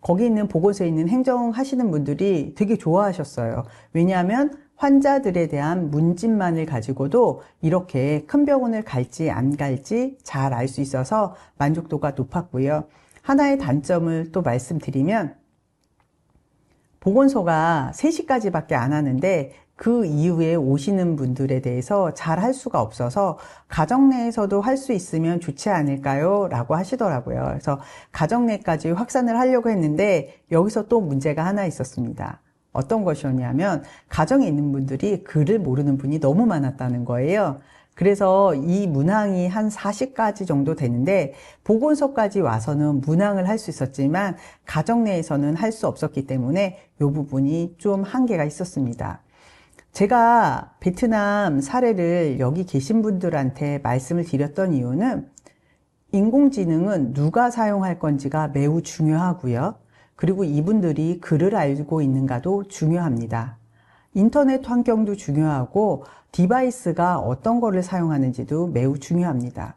거기 있는 보건소에 있는 행정하시는 분들이 되게 좋아하셨어요. 왜냐하면 환자들에 대한 문진만을 가지고도 이렇게 큰 병원을 갈지 안 갈지 잘 알 수 있어서 만족도가 높았고요. 하나의 단점을 또 말씀드리면 보건소가 3시까지밖에 안 하는데 그 이후에 오시는 분들에 대해서 잘 할 수가 없어서 가정 내에서도 할 수 있으면 좋지 않을까요? 라고 하시더라고요. 그래서 가정 내까지 확산을 하려고 했는데 여기서 또 문제가 하나 있었습니다. 어떤 것이었냐면 가정에 있는 분들이 글을 모르는 분이 너무 많았다는 거예요. 그래서 이 문항이 한 40가지 정도 되는데 보건소까지 와서는 문항을 할 수 있었지만 가정 내에서는 할 수 없었기 때문에 이 부분이 좀 한계가 있었습니다. 제가 베트남 사례를 여기 계신 분들한테 말씀을 드렸던 이유는 인공지능은 누가 사용할 건지가 매우 중요하고요. 그리고 이분들이 글을 알고 있는가도 중요합니다. 인터넷 환경도 중요하고 디바이스가 어떤 거를 사용하는지도 매우 중요합니다.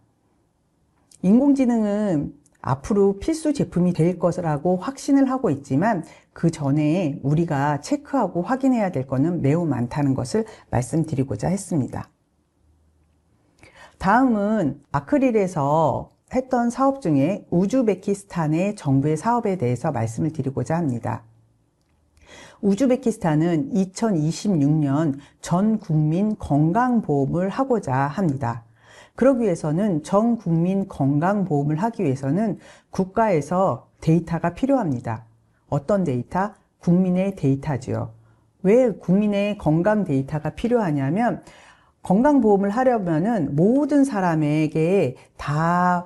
인공지능은 앞으로 필수 제품이 될 것이라고 확신을 하고 있지만 그 전에 우리가 체크하고 확인해야 될 것은 매우 많다는 것을 말씀드리고자 했습니다. 다음은 아크릴에서 했던 사업 중에 우즈베키스탄의 정부의 사업에 대해서 말씀을 드리고자 합니다. 우즈베키스탄은 2026년 전 국민 건강보험을 하고자 합니다. 그러기 위해서는 전 국민 건강보험을 하기 위해서는 국가에서 데이터가 필요합니다. 어떤 데이터? 국민의 데이터지요. 왜 국민의 건강 데이터가 필요하냐면 건강보험을 하려면은 모든 사람에게 다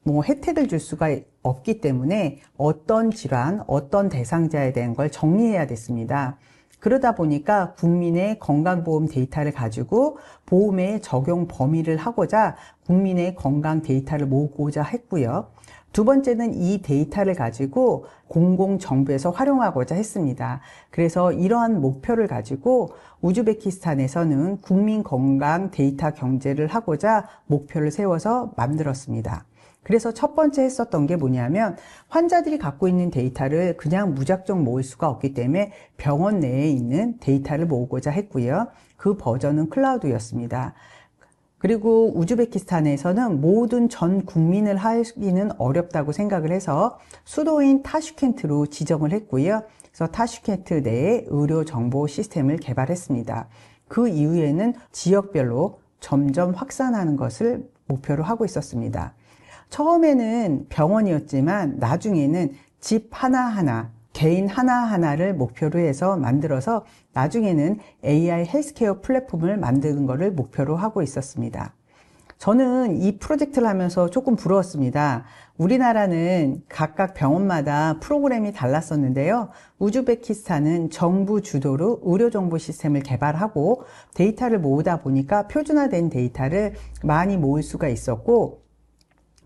혜택을 줄 수가 없기 때문에 어떤 질환, 어떤 대상자에 대한 걸 정리해야 됐습니다. 그러다 보니까 국민의 건강보험 데이터를 가지고 보험의 적용 범위를 하고자 국민의 건강 데이터를 모으고자 했고요. 두 번째는 이 데이터를 가지고 공공정부에서 활용하고자 했습니다. 그래서 이러한 목표를 가지고 우즈베키스탄에서는 국민 건강 데이터 경제를 하고자 목표를 세워서 만들었습니다. 그래서 첫 번째 했었던 게 뭐냐면 환자들이 갖고 있는 데이터를 그냥 무작정 모을 수가 없기 때문에 병원 내에 있는 데이터를 모으고자 했고요. 그 버전은 클라우드였습니다. 그리고 우즈베키스탄에서는 모든 전 국민을 하기는 어렵다고 생각을 해서 수도인 타슈켄트로 지정을 했고요. 그래서 타슈켄트 내에 의료 정보 시스템을 개발했습니다. 그 이후에는 지역별로 점점 확산하는 것을 목표로 하고 있었습니다. 처음에는 병원이었지만 나중에는 집 하나하나, 개인 하나하나를 목표로 해서 만들어서 나중에는 AI 헬스케어 플랫폼을 만드는 것을 목표로 하고 있었습니다. 저는 이 프로젝트를 하면서 조금 부러웠습니다. 우리나라는 각각 병원마다 프로그램이 달랐었는데요. 우즈베키스탄은 정부 주도로 의료정보 시스템을 개발하고 데이터를 모으다 보니까 표준화된 데이터를 많이 모을 수가 있었고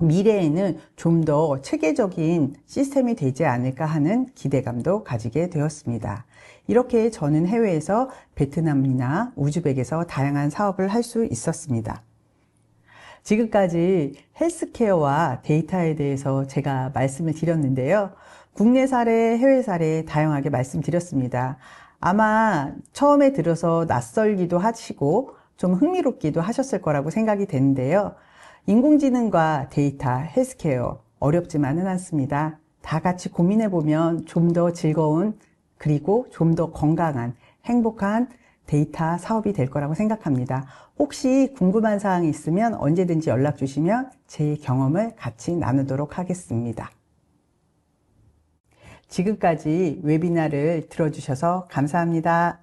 미래에는 좀 더 체계적인 시스템이 되지 않을까 하는 기대감도 가지게 되었습니다. 이렇게 저는 해외에서 베트남이나 우즈벡에서 다양한 사업을 할 수 있었습니다. 지금까지 헬스케어와 데이터에 대해서 제가 말씀을 드렸는데요. 국내 사례, 해외 사례 다양하게 말씀드렸습니다. 아마 처음에 들어서 낯설기도 하시고 좀 흥미롭기도 하셨을 거라고 생각이 되는데요. 인공지능과 데이터, 헬스케어 어렵지만은 않습니다. 다 같이 고민해보면 좀 더 즐거운 그리고 좀 더 건강한 행복한 데이터 사업이 될 거라고 생각합니다. 혹시 궁금한 사항이 있으면 언제든지 연락 주시면 제 경험을 같이 나누도록 하겠습니다. 지금까지 웨비나를 들어주셔서 감사합니다.